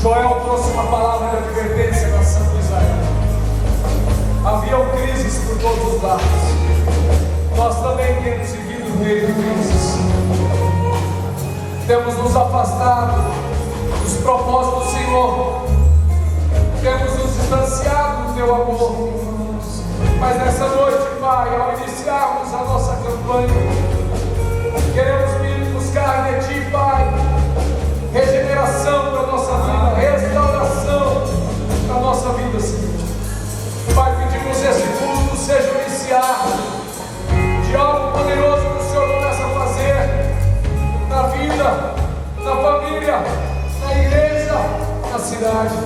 Joel trouxe uma palavra de advertência à nação de Israel. Haviam crises por todos os lados. Nós também temos vivido no meio de crises. Temos nos afastado dos propósitos do Senhor. Temos nos distanciado do teu amor. Mas nessa noite, Pai, ao iniciarmos a nossa campanha, queremos vir buscar de Ti, Pai, regeneração para a nossa vida, restauração para a nossa vida, Senhor. Pai, pedimos esse culto seja iniciado de algo poderoso que o Senhor começa a fazer na vida, na família, na igreja, na cidade.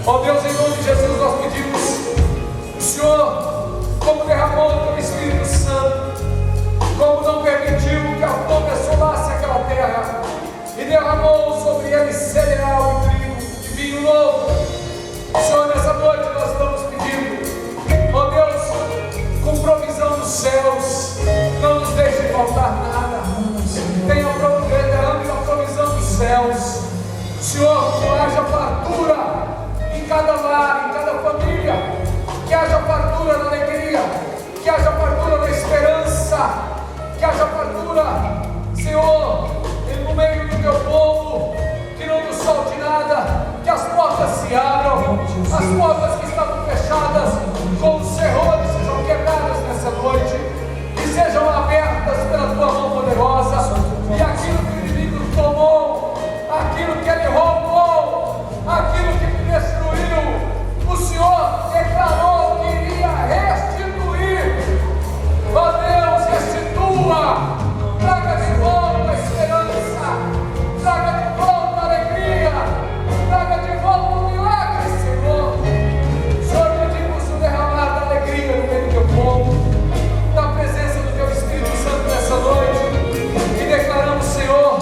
Ó Deus, em nome de Jesus, nós pedimos o Senhor, como derramou o Teu Espírito Santo, como não permitiu que a fome assolasse aquela terra, e derramou sobre ele cereal e trigo e vinho novo. Senhor, nessa noite nós estamos pedindo, ó Deus, com provisão dos céus, não nos deixe faltar nada. Derrame a provisão dos céus. Senhor, que haja fartura em cada lar, em cada família, que haja fartura na alegria, que haja fartura na esperança, que haja fartura, Senhor, no meio do teu povo, que não nos falte nada, que as portas se abram, as portas que estavam fechadas com os serrolhos sejam quebradas nessa noite e sejam abertas pela tua mão poderosa, e aquilo que o inimigo tomou, aquilo que ele roubou, aquilo que ele destruiu, o Senhor declarou que iria restituir. Ó Deus, restitua, traga de volta a esperança, traga de volta a alegria, traga de volta o milagre, Senhor. Senhor, pedimos o derramar da alegria no meio do teu povo, da presença do teu Espírito Santo nessa noite, e declaramos, Senhor,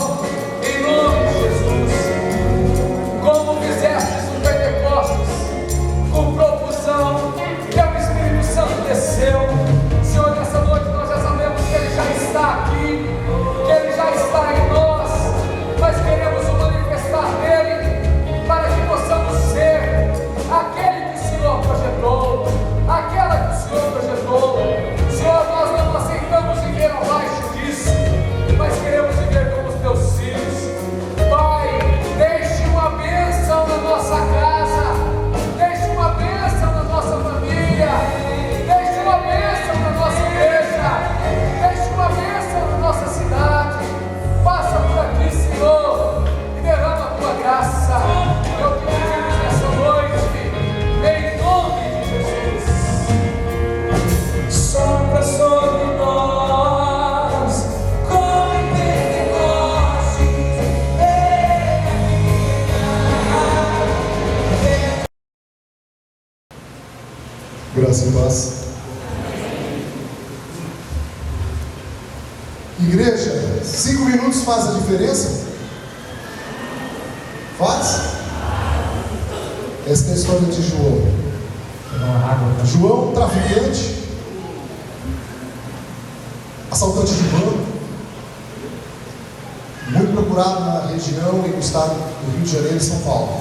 em nome de Jesus, como fizestes no Pentecostes, com profusão, teu Espírito Santo desceu. Senhor, nessa noite nós já sabemos que Ele já está aqui, que Ele já está em nós, mas queremos o manifestar dEle, para que possamos ser aquele que o Senhor projetou, aquela que o Senhor projetou. Senhor, nós não aceitamos viver abaixo disso, mas queremos viver como os teus filhos. Pai, deixe uma bênção na nossa casa, deixe uma bênção na nossa família, deixe uma bênção na nossa igreja, deixe uma bênção na nossa cidade. Passa por aqui, Senhor, e derrama a tua graça. Eu te pedimos nessa noite, em nome de Jesus. Sopra sobre nós, como em Pentecostes. Graça e paz. Igreja, 5 minutos faz a diferença? Faz? Esta é a história de João. João, traficante, assaltante de banco, muito procurado na região e no estado do Rio de Janeiro e São Paulo,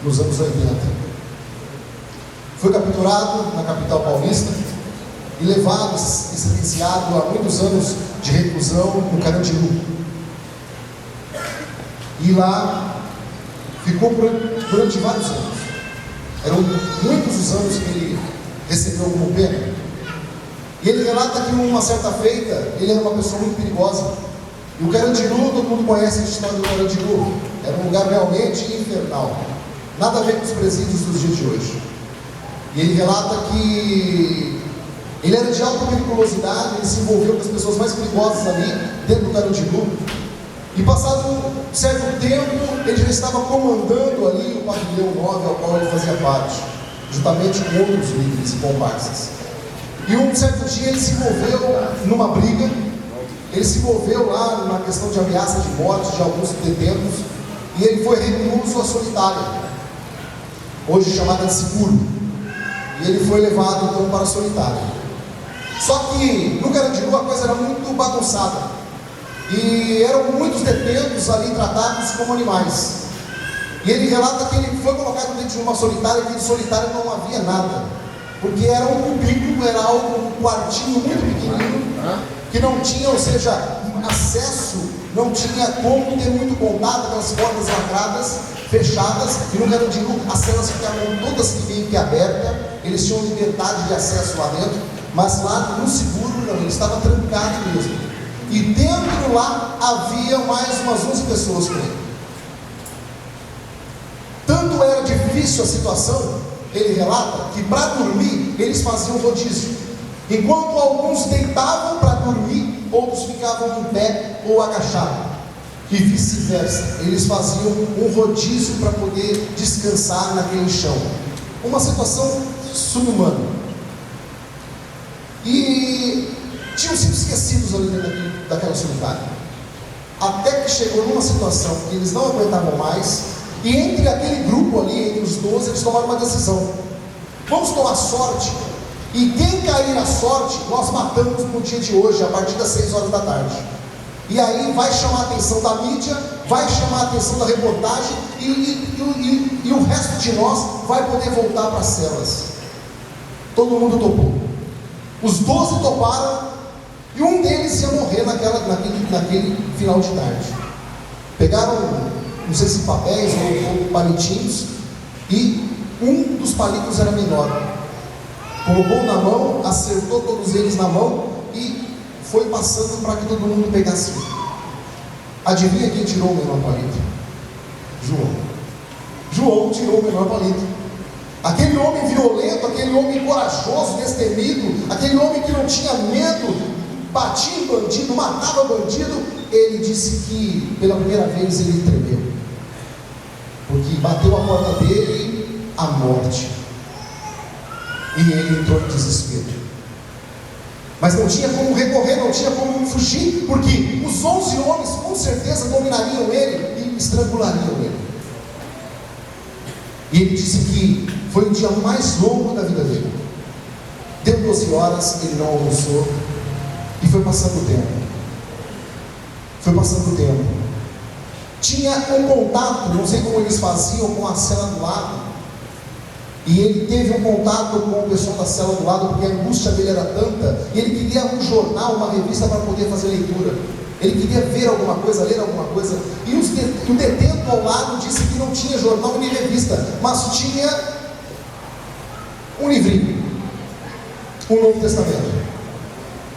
nos anos 80. Foi capturado na capital paulista e levado e sentenciado a muitos anos de reclusão no Carandiru. E lá ficou durante vários anos. Eram muitos os anos que ele recebeu como pena. E ele relata que uma certa feita, ele era uma pessoa muito perigosa. E o Carandiru, todo mundo conhece a história do Carandiru. Era um lugar realmente infernal. Nada a ver com os presídios dos dias de hoje. E ele relata que ele era de alta periculosidade, ele se envolveu com as pessoas mais perigosas ali, dentro do Carandiru. E passado um certo tempo, ele já estava comandando ali o pavilhão 9 ao qual ele fazia parte, juntamente com outros líderes e comparsas. E um certo dia ele se envolveu numa briga, ele se envolveu lá numa questão de ameaça de morte de alguns detentos, e ele foi recluso à solitária, hoje chamada de seguro. E ele foi levado então para a solitária. Só que no Carandiru a coisa era muito bagunçada. e eram muitos detentos ali tratados como animais. E ele relata que ele foi colocado dentro de uma solitária, e que em solitária não havia nada, porque era um cubículo, era um quartinho muito pequenininho, que não tinha, ou seja, acesso, não tinha como ter muito contato, aquelas portas lacradas, fechadas, e no caso digo, as celas ficavam todas meio que abertas, eles tinham liberdade de acesso lá dentro, mas lá no seguro não, ele estava trancado mesmo. E dentro lá havia mais umas 11 pessoas com ele. Tanto era difícil a situação, ele relata, que para dormir eles faziam rodízio. Enquanto alguns deitavam para dormir, outros ficavam em pé ou agachados. E vice-versa, eles faziam um rodízio para poder descansar naquele chão. Uma situação subhumana. E tinham sido esquecidos ali dentro daquela solitária. Até que chegou numa situação que eles não aguentavam mais, e entre aquele grupo ali, entre os 12, eles tomaram uma decisão: vamos tomar sorte, e quem cair na sorte, nós matamos no dia de hoje, a partir das 6 horas da tarde. E aí vai chamar a atenção da mídia, vai chamar a atenção da reportagem, e o resto de nós vai poder voltar para as celas. Todo mundo topou. Os 12 toparam, e um deles ia morrer naquele final de tarde. Pegaram, não sei se papéis ou palitinhos, e um dos palitos era menor. Colocou na mão, acertou todos eles na mão e foi passando para que todo mundo pegasse. Adivinha quem tirou o menor palito? João tirou o menor palito. Aquele homem violento, aquele homem corajoso, destemido, aquele homem que não tinha medo, batia em bandido, matava bandido, ele disse que pela primeira vez ele tremeu, porque bateu a porta dele a morte, e ele entrou em desespero. Mas não tinha como recorrer, não tinha como fugir, porque os 11 homens com certeza dominariam ele e estrangulariam ele. E ele disse que foi o dia mais longo da vida dele. Deu 12 horas, ele não almoçou, e foi passando o tempo. Tinha um contato, não sei como eles faziam, com a cela do lado. E ele teve um contato com o pessoal da cela do lado, porque a angústia dele era tanta, e ele queria um jornal, uma revista para poder fazer leitura. Ele queria ver alguma coisa, ler alguma coisa. E o detento ao lado disse que não tinha jornal nem revista, mas tinha um livrinho, o Novo Testamento.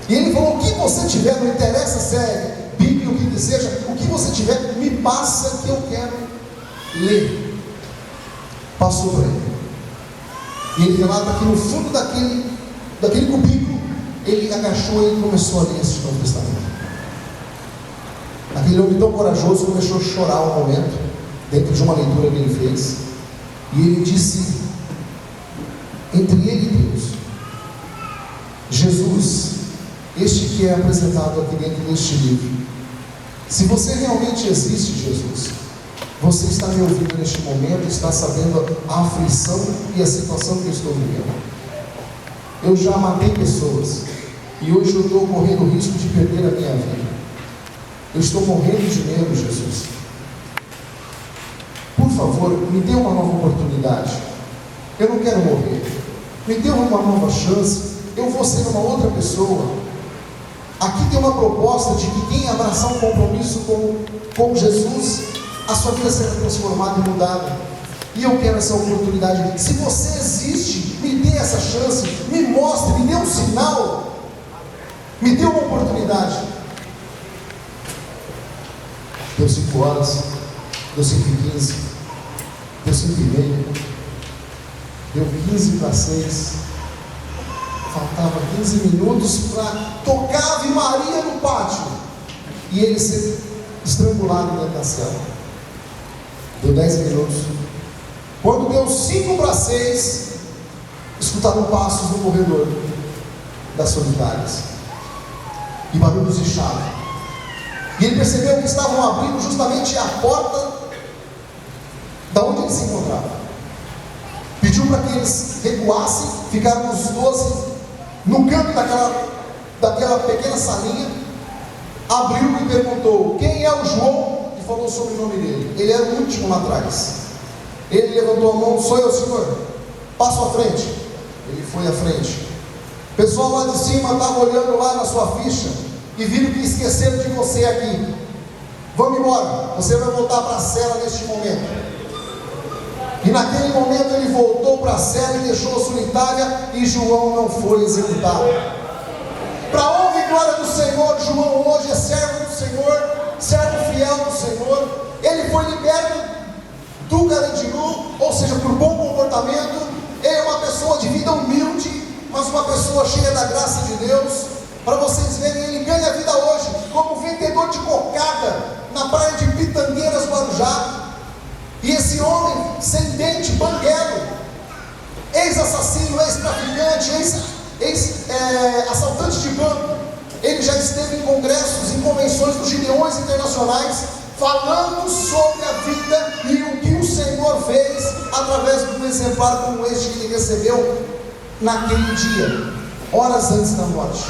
E ele falou: o que você tiver, não interessa se é Bíblia, o que seja, o que você tiver, me passa que eu quero ler. Passou para ele. E ele relata que no fundo daquele cubículo, ele agachou e começou a ler esse Novo Testamento. Aquele homem tão corajoso começou a chorar um momento, dentro de uma leitura que ele fez, e ele disse, entre ele e Deus: Jesus, este que é apresentado aqui dentro deste livro, se você realmente existe, Jesus, você está me ouvindo neste momento, está sabendo a aflição e a situação que eu estou vivendo. Eu já matei pessoas, e hoje eu estou correndo o risco de perder a minha vida. Eu estou morrendo de medo, Jesus. Por favor, me dê uma nova oportunidade. Eu não quero morrer. Me dê uma nova chance. Eu vou ser uma outra pessoa. Aqui tem uma proposta de que quem abraçar um compromisso com Jesus, a sua vida será transformada e mudada. E eu quero essa oportunidade. Se você existe, me dê essa chance. Me mostre, me dê um sinal. Me dê uma oportunidade. Deu 5 horas, deu 5h15, deu 5h30, deu 15 para 6, faltava 15 minutos para tocar Ave Maria no pátio, e ele ser estrangulado dentro da cela. Deu 10 minutos, quando deu 5 para 6, escutaram passos no corredor das solitárias, e barulhos de chave. E ele percebeu que estavam abrindo justamente a porta da onde ele se encontrava. Pediu para que eles recuassem, ficaram os 12 no canto daquela pequena salinha. abriu e perguntou: quem é o João? E falou sobre o nome dele. Ele era o último lá atrás. Ele levantou a mão: sou eu, Senhor, passo à frente. Ele foi à frente. O pessoal lá de cima estava olhando lá na sua ficha e viram que esqueceram de você aqui. Vamos embora, você vai voltar para a cela neste momento. E naquele momento ele voltou para a cela e deixou solitária, e João não foi executado. Para a honra e glória do Senhor, João hoje é servo do Senhor, servo fiel do Senhor. Ele foi liberto do Carandiru, ou seja, por bom comportamento. Ele é uma pessoa de vida humilde, mas uma pessoa cheia da graça de Deus. Para vocês verem, ele ganha a vida hoje como vendedor de cocada na praia de Pitangueiras, Guarujá. E esse homem sem dente, banguelo, ex-assassino, ex-traficante, ex-assaltante de banco, ele já esteve em congressos, em convenções dos Gideões internacionais, falando sobre a vida e o que o Senhor fez através de um exemplar como este que ele recebeu naquele dia, horas antes da morte.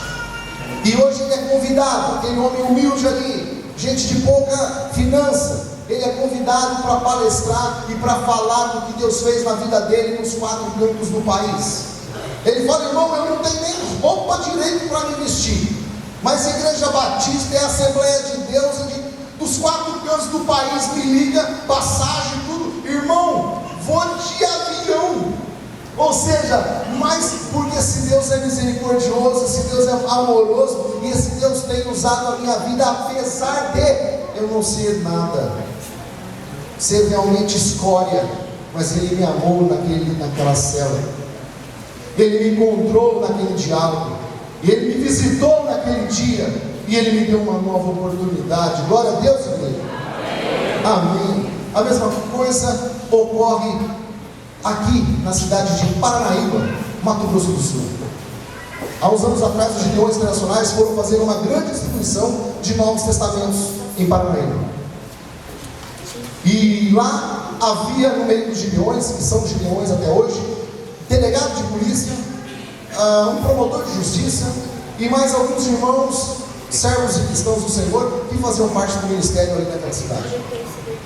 E hoje ele é convidado, aquele homem humilde ali, gente de pouca finança, ele é convidado para palestrar e para falar do que Deus fez na vida dele nos 4 cantos do país. Ele fala: irmão, eu não tenho nem roupa direito para me vestir, mas a Igreja Batista é a Assembleia de Deus, dos 4 cantos do país me liga, passagem, tudo. Irmão, vou de avião. Ou seja, mas porque esse Deus é misericordioso, esse Deus é amoroso, e esse Deus tem usado a minha vida, apesar de eu não ser nada, ser realmente escória, mas Ele me amou naquela cela, Ele me encontrou naquele diálogo, Ele me visitou naquele dia, e Ele me deu uma nova oportunidade. Glória a Deus, igreja. Amém. A mesma coisa ocorre aqui na cidade de Paranaíba, Mato Grosso do Sul. Há uns anos atrás, os Gideões Internacionais foram fazer uma grande distribuição de Novos Testamentos em Paranaíba. E lá havia no meio dos Gideões, que são Gideões até hoje, delegado de polícia, um promotor de justiça e mais alguns irmãos, servos e cristãos do Senhor, que faziam parte do ministério ali naquela cidade.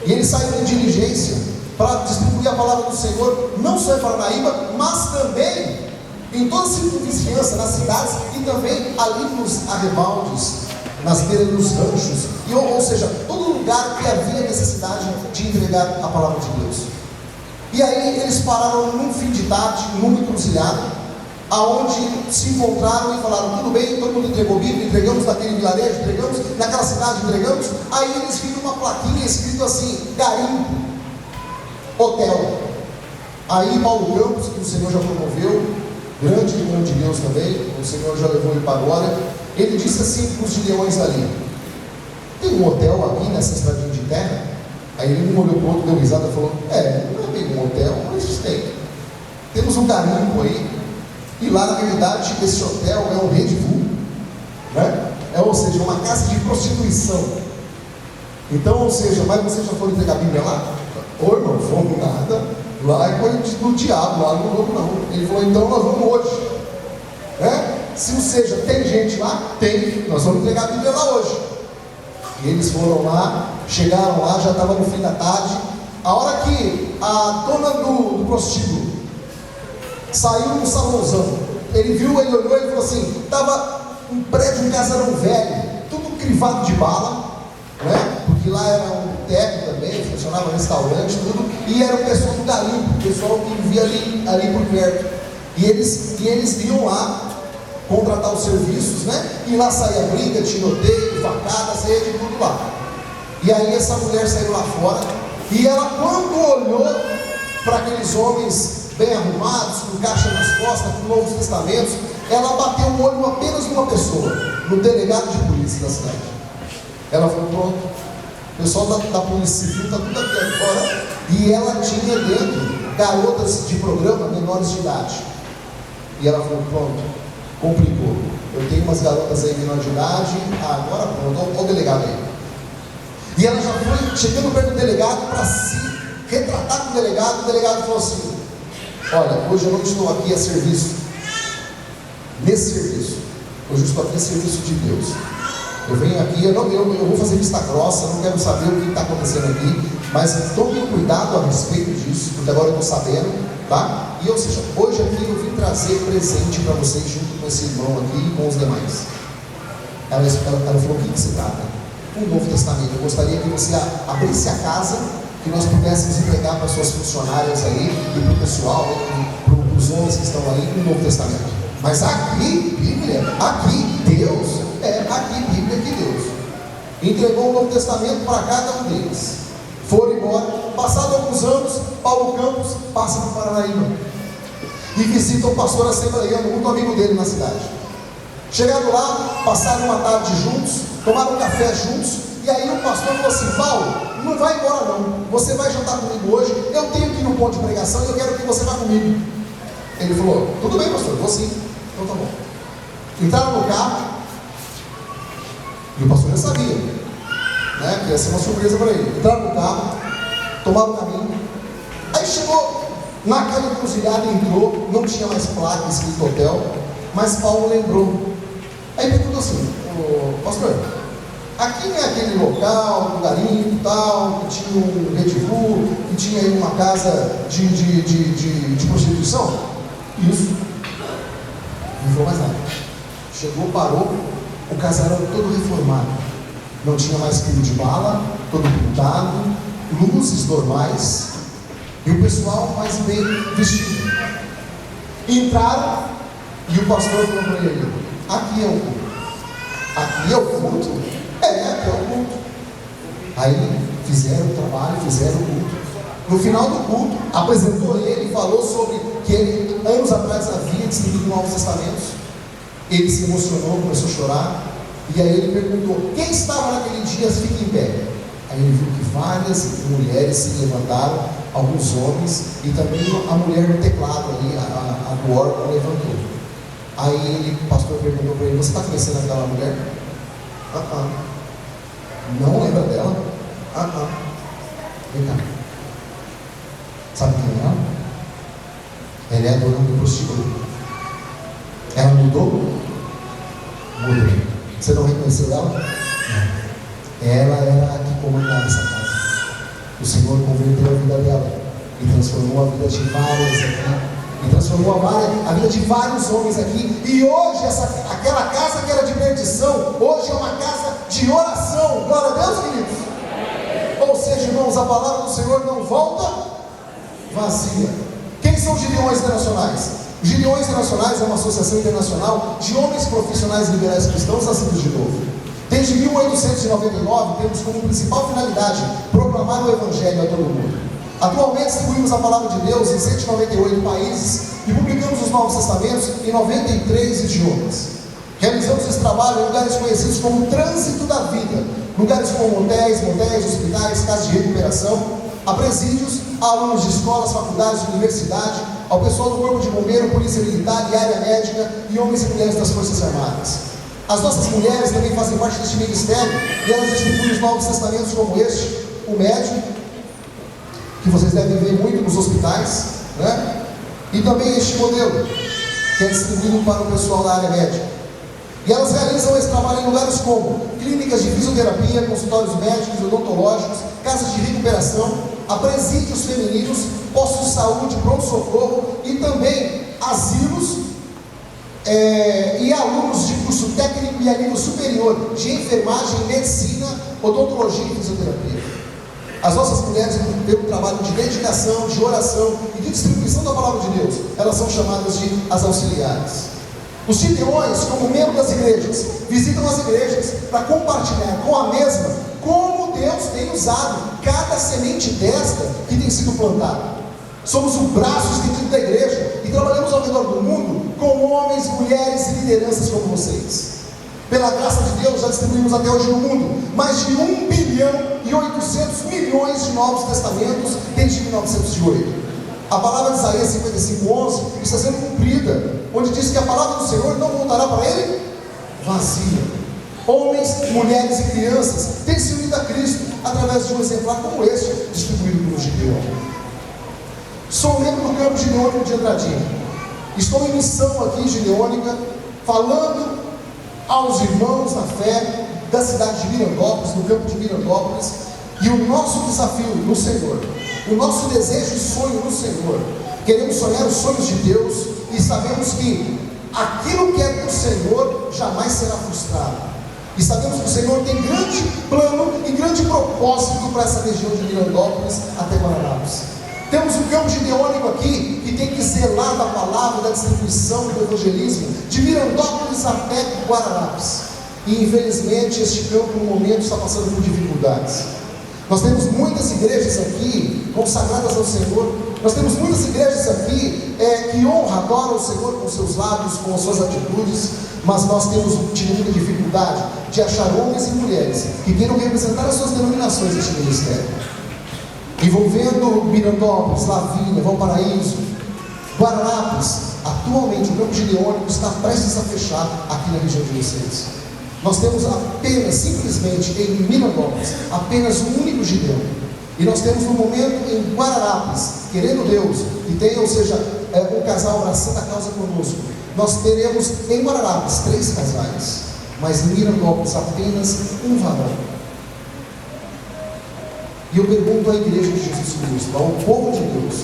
E eles saíram em diligência para distribuir a palavra do Senhor, não só em Paranaíba, mas também em toda a circunvizinhança, nas cidades e também ali nos arrebaldes, nas beiras dos ranchos, ou seja, todo lugar que havia necessidade de entregar a palavra de Deus. E aí eles pararam num fim de tarde, numa encruzilhada, aonde se encontraram e falaram: tudo bem, todo mundo entregou Bíblia, entregamos naquele vilarejo, entregamos naquela cidade, entregamos. Aí eles viram uma plaquinha escrito assim: garimpo, hotel. Aí Paulo Campos, que o Senhor já promoveu, grande irmão de Deus também, o Senhor já levou ele para a glória, ele disse assim para os gideões ali: tem um hotel aqui nessa estradinha de terra? Aí ele um olhou para o outro, deu risada e falou: não é bem um hotel, mas tem. Temos um garimpo aí, e lá na realidade esse hotel é um rendezvous, né? Ou seja, uma casa de prostituição. Então, ou seja, mas vocês já foram entregar a Bíblia lá? Ô irmão, fomos nada, lá é coisa do diabo, lá não vamos não. Ele falou: então nós vamos hoje, né? Se ou seja, tem gente lá? Tem, nós vamos entregar a Bíblia lá hoje. E eles foram lá, chegaram lá, já estava no fim da tarde. A hora que a dona do prostíbulo saiu no salãozão, ele viu, ele olhou e falou assim: estava um prédio, um casarão velho, tudo crivado de bala, né? Porque lá era um boteco também, funcionava restaurante, tudo, e era o pessoal do garimpo, o pessoal que vivia ali por perto. E eles iam lá contratar os serviços, né? E lá saía briga, tiroteio, facadas, rede, tudo lá. E aí essa mulher saiu lá fora, e ela, quando olhou para aqueles homens bem arrumados, com caixa nas costas, com Novos Testamentos, ela bateu o olho apenas numa pessoa, no delegado de polícia da cidade. Ela falou: pronto, o pessoal da Polícia Civil está tudo aqui agora. E ela tinha dentro garotas de programa menores de idade. E ela falou: pronto, complicou. Eu tenho umas garotas aí menores de idade, agora pronto, olha o delegado aí. E ela já foi chegando perto do delegado para se retratar com o delegado falou assim: olha, hoje eu não estou aqui a serviço, nesse serviço, hoje eu estou aqui a serviço de Deus. Eu venho aqui, eu vou fazer vista grossa, não quero saber o que está acontecendo aqui, mas tome cuidado a respeito disso, porque agora eu estou sabendo, tá? E ou seja, hoje aqui eu vim trazer presente para vocês, junto com esse irmão aqui e com os demais. Ela falou: o que se trata? O Novo Testamento. Eu gostaria que você abrisse a casa, que nós pudéssemos entregar para suas funcionárias aí, e para o pessoal, para os homens que estão aí, o Novo Testamento. Mas aqui, Bíblia, aqui, Deus, aqui, Bíblia, aqui, Deus. Entregou o Novo Testamento para cada um deles. Foram embora. Passado alguns anos, Paulo Campos passa para o Paranaíba e visita o pastor assembleiano, muito amigo dele na cidade. Chegaram lá, passaram uma tarde juntos, tomaram um café juntos, e aí o pastor falou assim: Paulo, não vai embora não, você vai jantar comigo hoje, eu tenho que ir no ponto de pregação e eu quero que você vá comigo. Ele falou: tudo bem, pastor, vou sim. Então tá bom. Entraram no carro, e o pastor já sabia, né, que ia ser uma surpresa para ele. Entraram no carro, tomaram o caminho, aí chegou naquela encruzilhada, entrou, não tinha mais placa escrito hotel, mas Paulo lembrou. Aí perguntou assim: pastor, aqui não é aquele local, um garimpo tal, que tinha um Redivul, que tinha aí uma casa de prostituição? Isso. Não falou mais nada. Chegou, parou, o casarão todo reformado. Não tinha mais fio de bala, todo pintado, luzes normais, e o pessoal mais bem vestido. Entraram, e o pastor falou para ele: aqui é o culto. Aqui é o culto? Aqui é o culto. Aí fizeram o trabalho, fizeram o culto. No final do culto, apresentou ele e falou sobre que ele, anos atrás, havia distribuído Novos Testamentos. Ele se emocionou, começou a chorar. E aí ele perguntou: quem estava naquele dia, fica em pé. Aí ele viu que várias mulheres se levantaram, alguns homens, e também a mulher no teclado ali, a do órgão, levantou. Aí o pastor perguntou para ele: você está conhecendo aquela mulher? Não lembra dela? Vem cá. Sabe quem é ela? Ela é a dona do prostíbulo. Ela mudou? Mudou. Você não reconheceu ela? Não. Ela era a que comandava essa casa. O Senhor converteu a vida dela e transformou a vida de várias aqui, e transformou a vida de vários homens aqui. E hoje aquela casa que era de perdição, hoje é uma casa de oração. Glória a Deus, queridos. Ou seja, irmãos, a palavra do Senhor não volta vazia. Quem são os Gideões Internacionais? Os Gideões Internacionais é uma associação internacional de homens profissionais liberais cristãos nascidos de novo. Desde 1899 temos como principal finalidade proclamar o Evangelho a todo mundo. Atualmente distribuímos a palavra de Deus em 198 países e publicamos os Novos Testamentos em 93 idiomas. Realizamos esse trabalho em lugares conhecidos como trânsito da vida, lugares como hotéis, hospitais, casas de recuperação, a presídios, a alunos de escolas, faculdades, universidade, ao pessoal do Corpo de Bombeiro, Polícia Militar e área médica e homens e mulheres das Forças Armadas. As nossas mulheres também fazem parte deste ministério e elas distribuem os Novos Testamentos como este, o médico, que vocês devem ver muito nos hospitais, né? E também este modelo, que é distribuído para o pessoal da área médica. E elas realizam esse trabalho em lugares como clínicas de fisioterapia, consultórios médicos, odontológicos, casas de recuperação, a presídios femininos, postos de saúde, pronto-socorro e também asilos e alunos de curso técnico e a nível superior de enfermagem, medicina, odontologia e fisioterapia. As nossas mulheres, pelo trabalho de dedicação, de oração e de distribuição da palavra de Deus, elas são chamadas de as auxiliares. Os Gideões, como membros das igrejas, visitam as igrejas para compartilhar com a mesma como Deus tem usado cada semente desta que tem sido plantada. Somos o braço estendido da igreja e trabalhamos ao redor do mundo com homens, mulheres e lideranças como vocês. Pela graça de Deus, já distribuímos até hoje no mundo mais de 1 bilhão e 800 milhões de Novos Testamentos desde 1908. A palavra de Isaías 55:11 está sendo cumprida, onde diz que a palavra do Senhor não voltará para ele vazia. Homens, mulheres e crianças têm se unido a Cristo através de um exemplar como este, distribuído pelo Gideão. Sou membro do campo gideônico de Andradina. Estou em missão aqui gideônica, falando aos irmãos na fé da cidade de Mirandópolis, no campo de Mirandópolis, e o nosso desafio no Senhor, o nosso desejo e sonho no Senhor, queremos sonhar os sonhos de Deus e sabemos que aquilo que é do Senhor jamais será frustrado. E sabemos que o Senhor tem grande plano e grande propósito para essa região de Mirandópolis até Guararapes. Temos um campo gideônico aqui que tem que zelar da palavra, da distribuição do evangelismo de Mirandópolis até Guararapes. E infelizmente este campo no momento está passando por dificuldades. Nós temos muitas igrejas aqui consagradas ao Senhor. Nós temos muitas igrejas aqui que honram, adoram o Senhor com seus lábios, com as suas atitudes, mas nós temos tido muita dificuldade de achar homens e mulheres que queiram representar as suas denominações neste ministério, envolvendo Mirandópolis, Lavínia, Valparaíso, Guararapes. Atualmente o campo gideônico está prestes a fechar aqui na região de vocês. Nós temos apenas, simplesmente em Mirandópolis, apenas um único gideão. E nós temos no momento em Guararapes, querendo Deus, que tenha, ou seja, um casal abraçando a causa conosco. Nós teremos em Guararapes 3 casais, mas em Mirandópolis apenas um varão. E eu pergunto à igreja de Jesus Cristo, ao povo de Deus: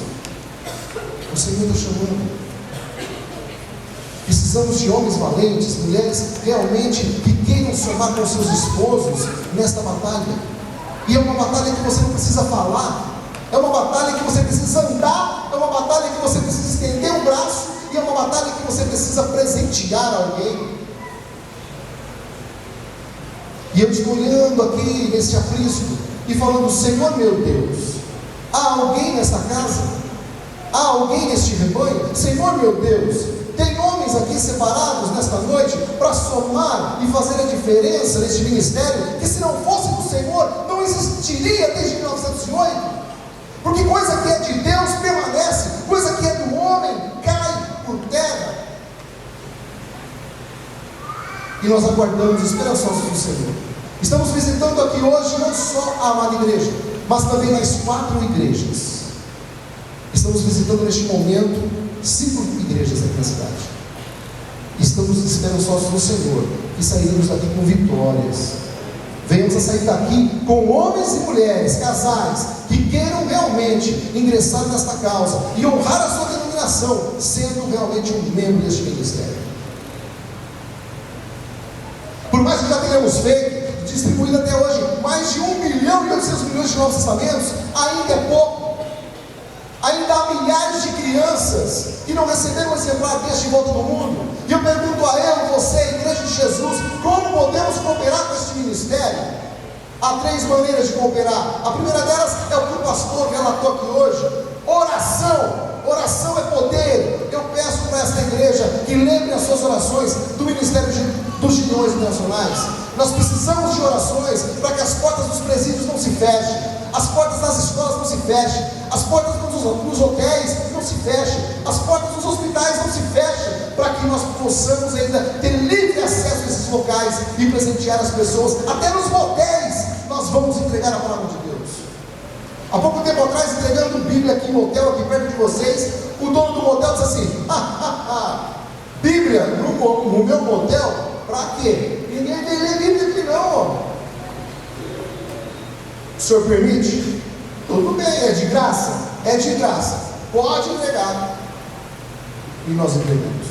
o Senhor está chamando. Precisamos de homens valentes, mulheres realmente que queiram somar com seus esposos nesta batalha. E é uma batalha que você não precisa falar, é uma batalha que você precisa andar, é uma batalha que você precisa estender o braço, e é uma batalha que você precisa presentear alguém. E eu estou olhando aqui nesse aprisco e falando: Senhor meu Deus, há alguém nesta casa? Há alguém neste rebanho? Senhor meu Deus, tem homens aqui separados nesta noite para somar e fazer a diferença neste ministério, que se não fosse do Senhor, não existiria desde 1908. Porque coisa que é de Deus permanece, coisa que é do homem cai por terra. E nós aguardamos esperançosos do Senhor. Estamos visitando aqui hoje não só a amada igreja, mas também as 4 igrejas. Estamos visitando neste momento 5 igrejas aqui na cidade. Estamos esperançosos no Senhor, que sairemos daqui com vitórias. Venhamos a sair daqui com homens e mulheres, casais, que queiram realmente ingressar nesta causa e honrar a sua denominação, sendo realmente um membro deste ministério. Por mais que já tenhamos feito, distribuído até hoje mais de 1 bilhão e 800 milhões de Novos Testamentos, ainda é pouco. Ainda há milhares de crianças que não receberam um exemplar deste em volta do mundo. E eu pergunto a eu, você, a Igreja de Jesus, como podemos cooperar com este ministério? Há 3 maneiras de cooperar. A primeira delas é o que o pastor relatou aqui hoje: oração. Oração é poder. Eu peço para esta igreja que lembre as suas orações do Ministério dos Gideões Internacionais. Nós precisamos de orações para que as portas dos presídios não se fechem, as portas das escolas não se fechem, as portas dos hotéis não se fechem, as portas dos hospitais não se fechem, para que nós possamos ainda ter livre acesso a esses locais e presentear as pessoas. Até nos motéis nós vamos entregar a palavra de Deus. Há pouco tempo atrás, entregando Bíblia aqui em motel, aqui perto de vocês, o dono do motel disse assim: Bíblia no meu motel? Para quê? Ninguém tem ler Bíblia aqui não. O senhor permite? Tudo bem, é de graça? É de graça, pode entregar. E nós entregamos.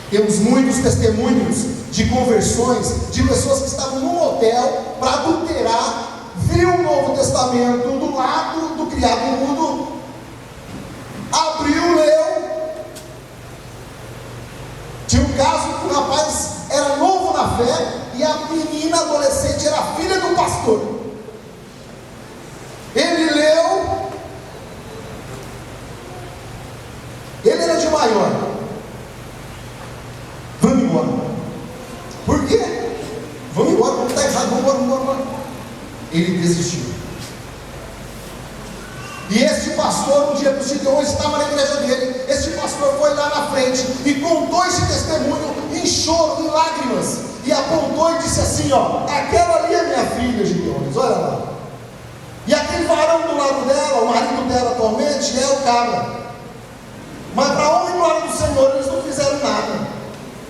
Temos muitos testemunhos de conversões de pessoas que estavam num hotel para adulterar, viu o Novo Testamento do lado do criado mudo, abriu, leu. Tinha um caso que o rapaz era novo na fé e a menina adolescente era filha do pastor. Ele leu, ele era de maior. Vamos embora. Por quê? Vamos embora, não está errado, vamos embora. Ele desistiu. E este pastor, no dia dos Gideões, estava na igreja dele. Este pastor foi lá na frente e contou esse testemunho em choro, em lágrimas, e apontou e disse assim: ó, aquela ali é minha filha, Gideões, olha lá. E aquele varão do lado dela, o marido dela atualmente, é o cara. Mas para honra e glória do Senhor, eles não fizeram nada.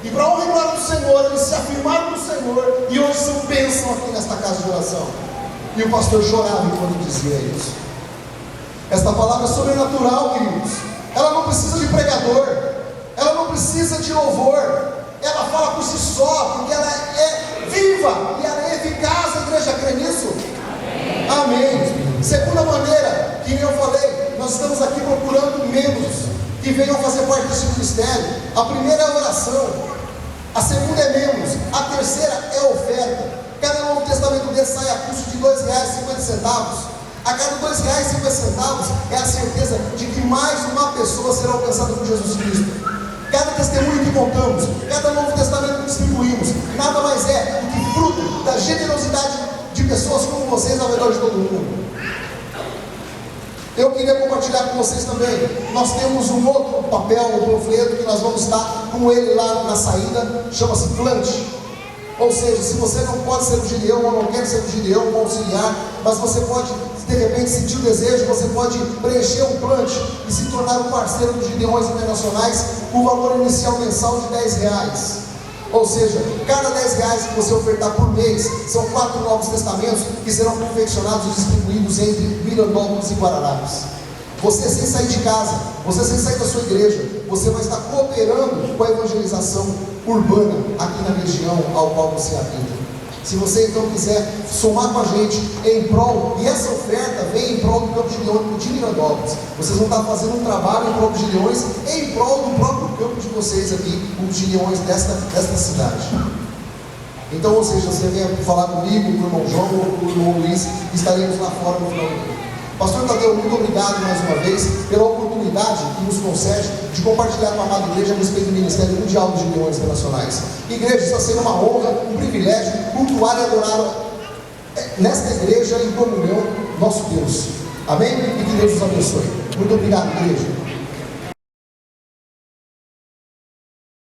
E para honra e glória do Senhor, eles se afirmaram no Senhor e hoje são bênção aqui nesta casa de oração. E o pastor chorava enquanto dizia isso. Esta palavra é sobrenatural, queridos. Ela não precisa de pregador, ela não precisa de louvor, ela fala por si só, porque ela é viva e ela é eficaz. A igreja crê nisso? Amém. Segunda maneira, que eu falei, nós estamos aqui procurando membros que venham fazer parte desse ministério. A primeira é a oração, a segunda é membros, a terceira é a oferta. Cada Novo Testamento desse sai a custo de R$2,50. A cada R$2,50 é a certeza de que mais uma pessoa será alcançada por Jesus Cristo. Cada testemunho que contamos, cada Novo Testamento que distribuímos, nada mais é do que fruto da generosidade de pessoas como vocês ao redor de todo mundo. Eu queria compartilhar com vocês também. Nós temos um outro papel, um panfleto que nós vamos estar com ele lá na saída, chama-se Plante. Ou seja, se você não pode ser um Gideão ou não quer ser um Gideão, um auxiliar, mas você pode, de repente, sentir o desejo, você pode preencher um Plante e se tornar um parceiro dos Gideões Internacionais com o valor inicial mensal de R$10. Ou seja, cada R$10 que você ofertar por mês, são 4 Novos Testamentos que serão confeccionados e distribuídos entre Mirandópolis e Guararapes. Você, sem sair de casa, você sem sair da sua igreja, você vai estar cooperando com a evangelização urbana aqui na região ao qual você habita. Se você então quiser somar com a gente em prol, e essa oferta vem em prol do Campo Gideão de Mirandópolis, vocês vão estar fazendo um trabalho em prol dos Gideões, em prol do próprio campo de vocês aqui, os Gideões desta cidade. Então, ou seja, você venha falar comigo, com o irmão João ou com o irmão Luiz, estaremos lá fora no final do dia. Pastor Tadeu, muito obrigado mais uma vez pela oportunidade que nos concede de compartilhar com a amada igreja a respeito do Ministério Mundial dos Gideões Internacionais. Igreja, está sendo uma honra, um privilégio cultuar e adorar nesta igreja em comunhão nosso Deus. Amém? E que Deus nos abençoe. Muito obrigado, igreja.